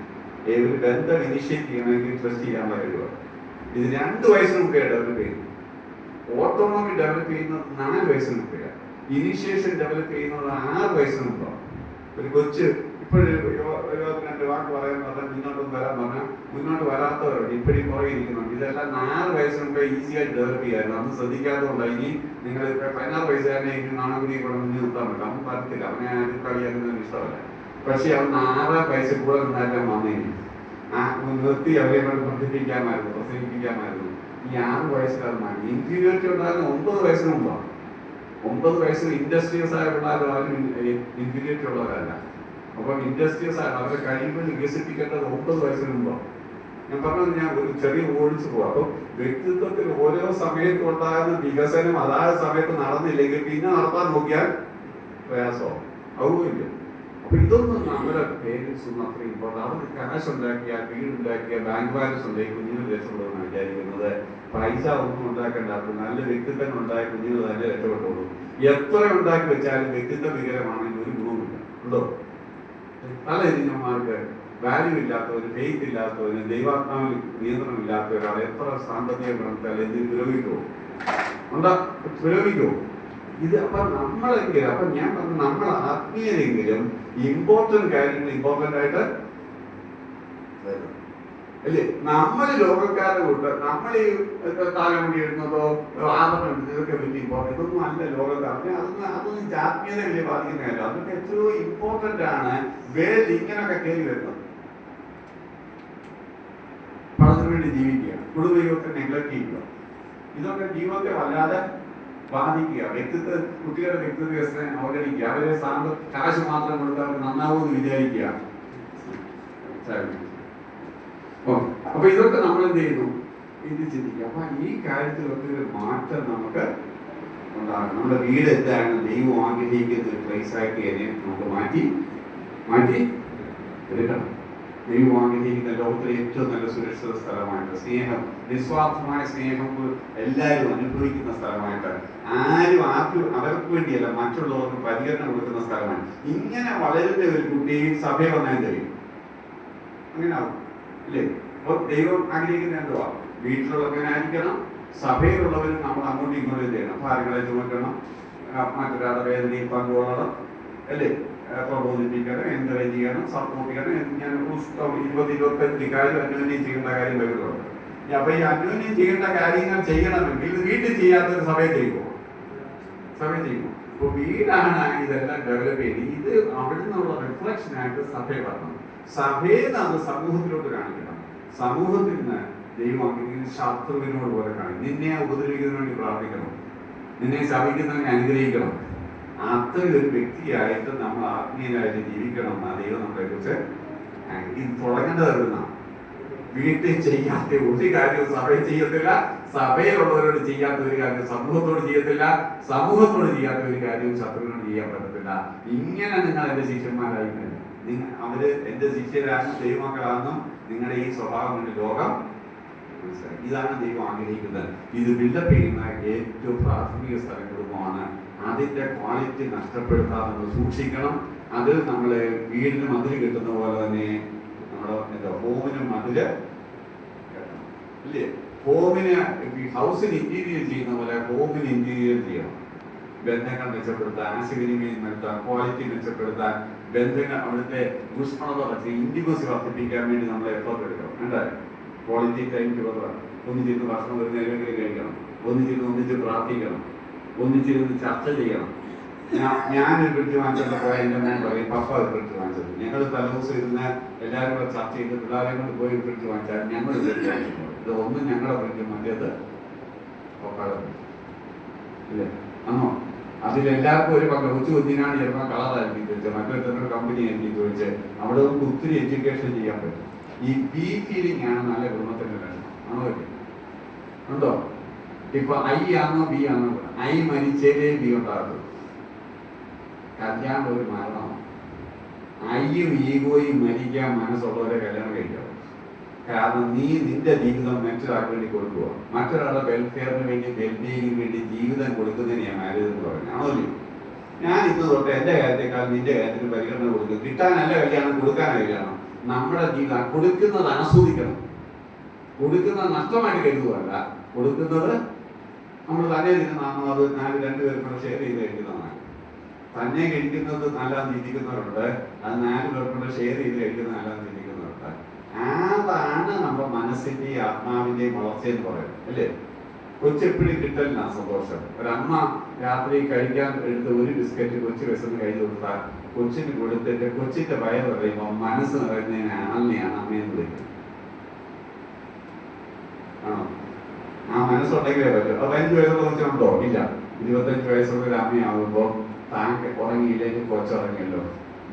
ഒരു ബന്ധം ഇനിഷ്യേറ്റ് ചെയ്യണമെങ്കിൽ ട്രസ്റ്റ് ചെയ്യാനുള്ള കഴിവാണ്. ഇത് 2 വയസ്സിന് മുമ്പേ ഡെവലപ്പ് ചെയ്യുന്നു. ഓട്ടോണോമി ഡെവലപ്പ് ചെയ്യുന്നത് 4 വയസ്സിന് മുമ്പെയാണ്. ഇനിഷ്യേഷൻ ഡെവലപ്പ് ചെയ്യുന്നത് 6 വയസ്സിന് മുമ്പാണ്. ഒരു കൊച്ച് ഇപ്പോഴും 22 വാക്ക് പറയാൻ പറഞ്ഞാൽ മുന്നോട്ടൊന്നും വരാൻ പറഞ്ഞാൽ മുന്നോട്ട് വരാത്തവരുണ്ട്, ഇപ്പോഴും കുറേ ഇരിക്കുന്നുണ്ട്. ഇതെല്ലാം 4 വയസ്സിന് മുമ്പേ ഈസിയായിട്ട് ഡെവലപ്പ് ചെയ്യായിരുന്നു. അന്ന് ശ്രദ്ധിക്കാത്തതുകൊണ്ടാണ്. ഇനി നിങ്ങൾ 16 വയസ്സുകാരനെ ഇനി നാണകുടിയെ കൂടെ മുന്നിൽ നിർത്താൻ പറ്റില്ല. അവൻ പറഞ്ഞില്ല, അവനെ ആരും കളിയാക്കുന്നതിന് ഇഷ്ടമല്ല. പക്ഷെ അവൻ 6 വയസ്സിൽ കൂടെ നിന്നാലും വന്നേനെ നിർത്തി അവരെ കൊണ്ട് പ്രസംഗിപ്പിക്കാമായിരുന്നു. ഈ 6 വയസ്സിലാണ് ഇൻഫീരിയോറിറ്റി ഉണ്ടാകുന്ന 9 വയസ്സിന് മുമ്പാണ്. 9 വയസ്സിന് ഇൻഡസ്ട്രിയസ് ആയ പിള്ളേർ ആരും ഇൻഫീരിയോറിറ്റി ഉള്ളവരല്ല. അപ്പം ഇൻഡസ്ട്രിയസ് ആയ അവരുടെ കഴിവുകൾ വികസിപ്പിക്കേണ്ടത് 9 വയസ്സിന് മുമ്പാണ്. ഞാൻ പറഞ്ഞത് ഞാൻ ഒരു ചെറിയ ഓടിച്ചു പോകാം. അപ്പം വ്യക്തിത്വത്തിൽ ഓരോ സമയത്തും ഉണ്ടാകുന്ന വികസനം അതായത് സമയത്ത് നടന്നില്ലെങ്കിൽ പിന്നെ നടത്താൻ നോക്കിയാൽ പ്രയാസമാവും. അതുമില്ല. അപ്പൊ ഇതൊന്നും നമ്മുടെ പേരൻസ് ഒന്നും അത്ര ഇമ്പോർട്ടൻ്റ്. അവർ കാശ് ഉണ്ടാക്കിയ, വീടുണ്ടാക്കിയ, ബാങ്ക് ബാലൻസ് ഉണ്ടാക്കി കുഞ്ഞുങ്ങൾ രക്ഷപ്പെടുമെന്നാണ് വിചാരിക്കുന്നത്. പൈസ ഒന്നും ഉണ്ടാക്കേണ്ട, നല്ല വ്യക്തിത്വം ഉണ്ടായ കുഞ്ഞുങ്ങൾ തന്നെ രക്ഷപ്പെട്ടോളൂ. എത്ര ഉണ്ടാക്കി വെച്ചാലും വ്യക്തിത്വ വികരമാണെങ്കിൽ ഒരു ഗുണമില്ല. ഉണ്ടോ? പല ഇനന്മാർക്ക് വാല്യൂ ഇല്ലാത്തവര്, ഫെയ്ത്ത് ഇല്ലാത്തവര്, ദൈവാത്മാവിൽ നിയന്ത്രണം ഇല്ലാത്ത ഒരാൾ എത്ര സാമ്പത്തിക ഗുണത്താൽ എന്തിന് പുരോഗമിക്കുമോ? ഉണ്ടാ പുരോഗമിക്കുമോ? ഇത് അപ്പം നമ്മളെങ്കിലും, അപ്പം ഞാൻ പറഞ്ഞു നമ്മൾ ആത്മീയരെങ്കിലും ഇമ്പോർട്ടന്റ് കാര്യങ്ങൾ ഇമ്പോർട്ടന്റ് ആയിട്ട് അല്ലേ? നമ്മൾ ലോകക്കാരുടെ കൂട്ട് നമ്മൾ ഈ താലമുടി ഇടുന്നതോ ആദരണം ഇതൊക്കെ വലിയ ഇമ്പോർട്ടൻ്റ്. ഇതൊന്നും അല്ല ലോകക്കാരന്. അതൊന്നും ആത്മീയത വലിയ ബാധിക്കുന്നതല്ല. അതൊക്കെ എത്രയോ ഇമ്പോർട്ടന്റ് ആണ്. ഇങ്ങനൊക്കെ കയറി വരുന്നത് പണത്തിന് വേണ്ടി ജീവിക്കുക, കുടുംബ ജീവിതത്തെ നെഗ്ലക്ട് ചെയ്യുക, ഇതൊക്കെ ജീവിതത്തെ വല്ലാതെ ബാധിക്കുക. കുട്ടികളുടെ വ്യക്തിത്വ വികസനം അവഗണിക്കുക, അവരെ കാശ് മാത്രം കൊടുത്ത് അവർ നന്നാവുമെന്ന് വിചാരിക്കുക. അപ്പൊ ഇതൊക്കെ നമ്മൾ എന്ത് ചെയ്യുന്നു? ഇത് ചിന്തിക്കുക. അപ്പൊ ഈ കാര്യത്തിലൊക്കെ ഒരു മാറ്റം നമുക്ക് ഉണ്ടാകണം. നമ്മുടെ വീട് എന്താണ് ദൈവം ആഗ്രഹിക്കുന്ന ഒരു പ്ലേസ് ആയിട്ട് തന്നെ നമുക്ക് മാറ്റി എടുക്കണം. ദൈവം ആഗ്രഹിക്കുന്ന ലോകത്തിലെ ഏറ്റവും നല്ല സുരക്ഷിത സ്ഥലമായിട്ട്, സ്നേഹം, നിസ്വാർത്ഥമായ സ്നേഹം എല്ലാവരും അനുഭവിക്കുന്ന സ്ഥലമായിട്ട്, ആർക്കും അവർക്ക് വേണ്ടിയല്ല മറ്റുള്ളവർക്ക് പരിഗണന കൊടുക്കുന്ന സ്ഥലമാണ്. ഇങ്ങനെ വളരുന്ന ഒരു കുട്ടിയും സഭയെ വന്നാൽ കഴിയും. അങ്ങനെ ആവും അല്ലേ? അപ്പോൾ ദൈവം ആഗ്രഹിക്കുന്ന എന്തുവാ? വീട്ടിലുള്ളവനായിരിക്കണം, സഭയിലുള്ളവരും നമ്മൾ അങ്ങോട്ടും ഇങ്ങോട്ടും ചെയ്യണം. ഭാര്യങ്ങളെ ചുമക്കണം, മറ്റൊരാളുടെ വേദനയിൽ പങ്കുകൊള്ളണം അല്ലേ? പ്രബോധിപ്പിക്കണം, എൻകറേജ് ചെയ്യണം, സപ്പോർട്ട് ചെയ്യണം. ഞാൻ 20-25 കാര്യം അന്യോന്യം ചെയ്യേണ്ട കാര്യം വരുന്നുണ്ട്. അപ്പൊ ഈ അന്യോന്യം ചെയ്യേണ്ട കാര്യങ്ങൾ ചെയ്യണമെങ്കിൽ ഇത് വീട്ടിൽ ചെയ്യാത്തൊരു സഭയെ ചെയ്യുമോ? അപ്പൊ വീടാണ് ഇതെല്ലാം ഡെവലപ്പ് ചെയ്യുന്നത്. ഇത് അവിടെ നിന്നുള്ള റിഫ്ലക്ഷൻ ആയിട്ട് സഭയെ വരണം. സഭയെ നമ്മൾ സമൂഹത്തിലോട്ട് കാണിക്കണം. സമൂഹത്തിൽ നിന്ന് ദൈവം ശത്രുവിനോട് പോലെ കാണിക്കും. നിന്നെ ഉപദ്രവിക്കുന്നതിന് വേണ്ടി പ്രാർത്ഥിക്കണം, നിന്നെ ശപിക്കുന്നതിനെ അനുഗ്രഹിക്കണം. അത്രയും ഒരു വ്യക്തിയായിട്ട് നമ്മൾ ആത്മീയരായിട്ട് ജീവിക്കണം എന്നാണ് ദൈവം നമ്മളെ കുറിച്ച്. ഇത് തുടങ്ങേണ്ടത് എവിടുന്നാണ്? വീട്ടിൽ ചെയ്യാത്ത ഒരു കാര്യവും സഭയിൽ ചെയ്യത്തില്ല, സഭയിലുള്ളവരോട് ചെയ്യാത്ത ഒരു കാര്യം സമൂഹത്തോട് ചെയ്യത്തില്ല, സമൂഹത്തോട് ചെയ്യാത്ത ഒരു കാര്യവും ശത്രുവിനോട് ചെയ്യാൻ പറ്റത്തില്ല. ഇങ്ങനെ നിങ്ങൾ എന്റെ ശിഷ്യന്മാരായി അവര് എന്റെ ശിഷ്യരാണെന്നും ദൈവമക്കളാണെന്നും നിങ്ങളുടെ ഈ സ്വഭാവം കൊണ്ട് ലോകം മനസ്സിലാക്കി. ഇതാണ് ദൈവം ആഗ്രഹിക്കുന്നത്. ഇത് ബിൽഡപ്പ് ചെയ്യുന്ന ഏറ്റവും പ്രാഥമിക സ്ഥലം കുടുംബമാണ്. അതിന്റെ ക്വാളിറ്റി നഷ്ടപ്പെടുത്താതെ നമ്മൾ സൂക്ഷിക്കണം. അത് നമ്മള് വീടിന് മതിൽ കിട്ടുന്ന പോലെ തന്നെ നമ്മുടെ ഹോമിന് മതില് കെട്ടണം ഇല്ലേ? ഹോമിന് ഹൗസിന് ഇന്റീരിയർ ചെയ്യുന്ന പോലെ ഹോമിന് ഇന്റീരിയർ ചെയ്യണം. ബന്ധങ്ങൾ മെച്ചപ്പെടുത്താൻ, ആശയവിനിമയം നടത്താൻ, ക്വാളിറ്റി മെച്ചപ്പെടുത്താൻ, ബന്ധങ്ങൾ അവിടുത്തെ ഊഷ്മളത ഇന്റിമസി വർദ്ധിപ്പിക്കാൻ വേണ്ടി നമ്മൾ എഫേർട്ട് എടുക്കണം. എന്തായാലും ക്വാളിറ്റി ടൈം ടുഗദർ, ഒന്നിച്ചിരുന്ന് ഭക്ഷണം ഒരു നേരമെങ്കിലും കഴിക്കണം, ഒന്നിച്ച് പ്രാർത്ഥിക്കണം, ഒന്നിച്ചിരുന്ന് ചർച്ച ചെയ്യണം. ഞാനൊരു ഫ്രിഡ്ജ് വാങ്ങിച്ചപ്പോൾ പോയ എൻ്റെ ഞാൻ പറയും, പപ്പ ഒരു ഫ്രിഡ്ജ് വാങ്ങിച്ചത്. ഞങ്ങൾ തലേദിവസം ഇരുന്ന് എല്ലാവരും കൂടെ ചർച്ച ചെയ്ത് പിള്ളേരെ കൊണ്ട് പോയി ഫ്രിഡ്ജ് വാങ്ങിച്ചാൽ ഞങ്ങൾ ഫ്രിഡ്ജ് വാങ്ങിച്ചു. ഇത് ഒന്നും ഞങ്ങളുടെ ഫ്രിഡ്ജ്, മറ്റേത് പപ്പയുടെ ഫ്രിഡ്ജ് ഇല്ലേ? ആണോ? അതിലെല്ലാവർക്കും ഒരു പങ്ക. കൊച്ചു കുഞ്ഞിനാണ് ചിലപ്പോൾ കളറായിരിക്കും ചോദിച്ചത്, മറ്റൊരു കമ്പനി ആയിരിക്കും ചോദിച്ചത്. അവിടെ നമുക്ക് ഒത്തിരി എഡ്യൂക്കേഷൻ ചെയ്യാൻ പറ്റും. ഈ ബി ഫീലിംഗ് ആണ് നല്ല കുടുംബത്തിന്റെ ലക്ഷണം. ആണോ? ഉണ്ടോ? ഇപ്പൊ ഐ ആണോ ബി ആണോ? ഐ മരിച്ചേ ബി ഉണ്ടാകും. കല്യാണം ഒരു മരണമാണ്. ഐയും ഈഗോയും മരിക്കാൻ മനസ്സുള്ളവരെ കല്യാണം കഴിക്കാം. കാരണം നീ നിന്റെ ജീവിതം മറ്റൊരാൾക്ക് വേണ്ടി കൊടുക്കുക. മറ്റൊരാളുടെ വെൽഫെയറിന് വേണ്ടി, വെൽബീയിങ്ങിന് വേണ്ടി ജീവിതം കൊടുക്കുന്നതിന് ഞാൻ മാരേജ് എന്ന് പറഞ്ഞു. ആണല്ലോ? ഞാൻ ഇന്ന് തൊട്ട് എന്റെ കാര്യത്തെക്കാൾ നിന്റെ കാര്യത്തിന് പരിഗണന കൊടുക്കും. കിട്ടാനല്ല കല്യാണം, കൊടുക്കാനല്ല കല്യാണം. നമ്മുടെ ജീവിതം കൊടുക്കുന്നത് ആസ്വദിക്കണം. കൊടുക്കുന്നത് നഷ്ടമായിട്ട് കരുതുകയല്ല. കൊടുക്കുന്നത് നമ്മൾ തന്നെ തിന്നുന്നതാണോ അത് 4-2 പേർക്കൂടെ ഷെയർ ചെയ്ത് കഴിക്കുന്നതാണ്. തന്നെ കഴിക്കുന്നത് നല്ലതെന്ന് ചിന്തിക്കുന്നവരുണ്ട്, അത് 4 പേർക്കൂടെ ഷെയർ ചെയ്ത് കഴിക്കുന്നത് നല്ലതെന്ന് ചിന്തിക്കുന്നവരുണ്ട്. അതാണ് നമ്മുടെ മനസ്സിന്റെയും ആത്മാവിന്റെയും വളർച്ചയെന്ന് പറയുന്നത് അല്ലേ? കൊച്ചെപ്പിടി കിട്ടലിനാ സന്തോഷം. ഒരമ്മ രാത്രി കഴിക്കാൻ എടുത്ത് ഒരു ബിസ്ക്കറ്റ് കൊച്ചു വിശന്ന് കഴിഞ്ഞു കൊടുത്താൽ കൊച്ചിന് കൊടുത്തിട്ട് കൊച്ചിന്റെ വയറ് പറയുമ്പോൾ മനസ്സ് നിറയുന്നതിന് ആളിനെയാണ് അമ്മയെന്ന് വിളിക്കുന്നത്. ആണോ? ആ മനസ്സുണ്ടെങ്കിലേ പറ്റും. 15 വയസ്സുള്ള കൊച്ചുണ്ടോ? ഇല്ല. 25 വയസ്സുള്ള ഒരു അമ്മയാകുമ്പോൾ താൻ ഉറങ്ങിയില്ലെങ്കിൽ കൊച്ചുറങ്ങിയല്ലോ,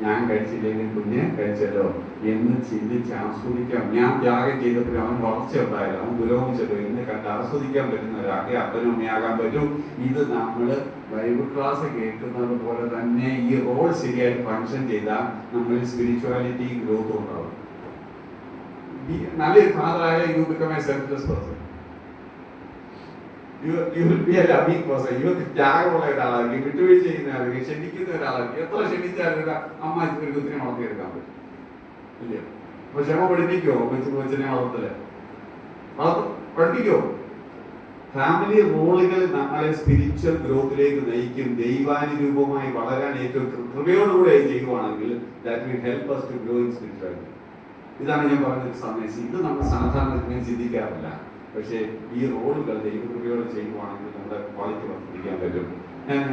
ഞാൻ കഴിച്ചില്ലെങ്കിൽ കുഞ്ഞ് കഴിച്ചല്ലോ എന്ന് ചിന്തിച്ച് ആസ്വദിക്കാം. ഞാൻ ത്യാഗം ചെയ്തപ്പോൾ അവൻ വളർച്ചയുണ്ടായില്ല, അവൻ പുരോഗമിച്ചല്ലോ എന്ന് കണ്ട് ആസ്വദിക്കാൻ പറ്റുന്ന ഒരാൾക്ക് അപ്പനും അമ്മയാകാൻ പറ്റും. ഇത് നമ്മൾ ബൈബിൾ ക്ലാസ് കേൾക്കുന്നത് പോലെ തന്നെ ഈ റോൾ ശരിയായിട്ട് ഫങ്ഷൻ ചെയ്താൽ നമ്മൾ സ്പിരിച്വാലിറ്റി ഗ്രോത്ത് ഉണ്ടാവും. നല്ലൊരു ഫാദറായ you become a selfless person. You will be a loving person. You ത്യാഗമുള്ള ഒരാളായിരിക്കും, വിട്ടുവീഴ്ച ചെയ്യുന്ന ആളായിരിക്കും, ക്ഷമിക്കുന്ന ഒരാളായിരിക്കും. എത്ര ക്ഷമിച്ചാലും അമ്മ ഒരു കുത്തിനെ വളർത്തിയെടുക്കാൻ പറ്റും, ഇല്ലയോ? അപ്പൊ ക്ഷമ പഠിപ്പിക്കോ കൊച്ചിനെ വളർത്തല്? പഠിപ്പിക്കോ? ഫാമിലി റോളുകൾ നമ്മളെ സ്പിരിച്വൽ ഗ്രോത്തിലേക്ക് നയിക്കും. ദൈവാനുരൂപമായി വളരാൻ ഏറ്റവും കൃപയോടുകൂടെ ചെയ്യുവാണെങ്കിൽ that will help us to grow in spirituality. ഇതാണ് ഞാൻ പറഞ്ഞൊരു സന്ദേശം. ഇത് നമ്മൾ സാധാരണ ചിന്തിക്കാറില്ല. പക്ഷേ ഈ റോളുകൾ ദൈവകൃപയോടെ ചെയ്യുവാണെങ്കിൽ നമ്മുടെ ക്വാളിറ്റി വർദ്ധിപ്പിക്കാൻ പറ്റും. ഞാൻ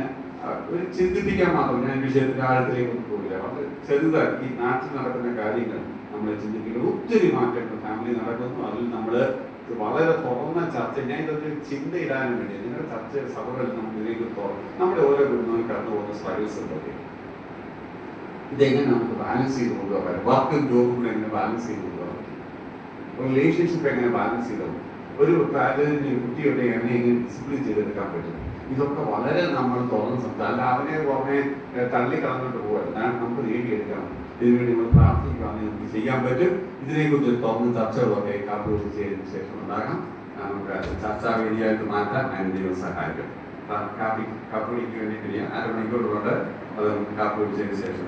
ഒരു ചിന്തിപ്പിക്കാൻ മാത്രം, ഞാൻ വിഷയത്തിന്റെ ആഴത്തിലേക്ക് പോകില്ല. വളരെ ചെറുതായി ഈ നാട്ടിൽ നടക്കുന്ന കാര്യങ്ങൾ നമ്മൾ ചിന്തിക്കുന്നത് ഒത്തിരി മാറ്റങ്ങൾ ഫാമിലി നടക്കുന്നു. അതിൽ നമ്മൾ വളരെ തുറന്ന ചർച്ച, ഞാൻ ഇതൊരു ചിന്തയിടാനും വേണ്ടി നിങ്ങളുടെ ചർച്ച സഭകളിൽ നമുക്ക് ഇതിലേക്ക് തുറന്നു നമ്മുടെ ഓരോ കുടുംബവും കടന്നു പോകുന്ന സ്ട്രഗിൾസ് ഉണ്ടോ, ഇതെങ്ങനെ നമുക്ക് ബാലൻസ് ചെയ്ത് കൊണ്ടുപോകാൻ പറ്റും, വർക്കും ജോബും കൂടെ എങ്ങനെ ബാലൻസ് ചെയ്ത് കൊണ്ടുപോകാൻ പറ്റും, റിലേഷൻഷിപ്പ് എങ്ങനെ ബാലൻസ് ചെയ്തു, ഒരു കുട്ടിയുടെ എങ്ങനെ ഡിസിപ്ലിൻ ചെയ്തെടുക്കാൻ പറ്റും. ഇതൊക്കെ വളരെ നമ്മൾ തുറന്ന് സംസാരിക്കും. അല്ല അവനെ പുറമെ തള്ളിക്കളഞ്ഞിട്ട് പോകരുത്. നമുക്ക് നേടിയെടുക്കാം. ഇതിനുവേണ്ടി നമ്മൾ പ്രാർത്ഥിക്കുകയാണെങ്കിൽ നമുക്ക് ചെയ്യാൻ പറ്റും. ഇതിനെക്കുറിച്ച് തുറന്ന് ചർച്ചകളൊക്കെ കാപ്പി ചെയ്തതിനു ശേഷം ഉണ്ടാകാം. നമുക്ക് ചർച്ചാവേദിയായിട്ട് മാറ്റാൻ ഞാൻ ദൈവം സഹായിക്കും. കാപ്പിക്ക് വേണ്ടി 1 മണിക്കൂർ കൊണ്ട് അത് നമുക്ക് കാപ്പി കുടിച്ചതിന് ശേഷം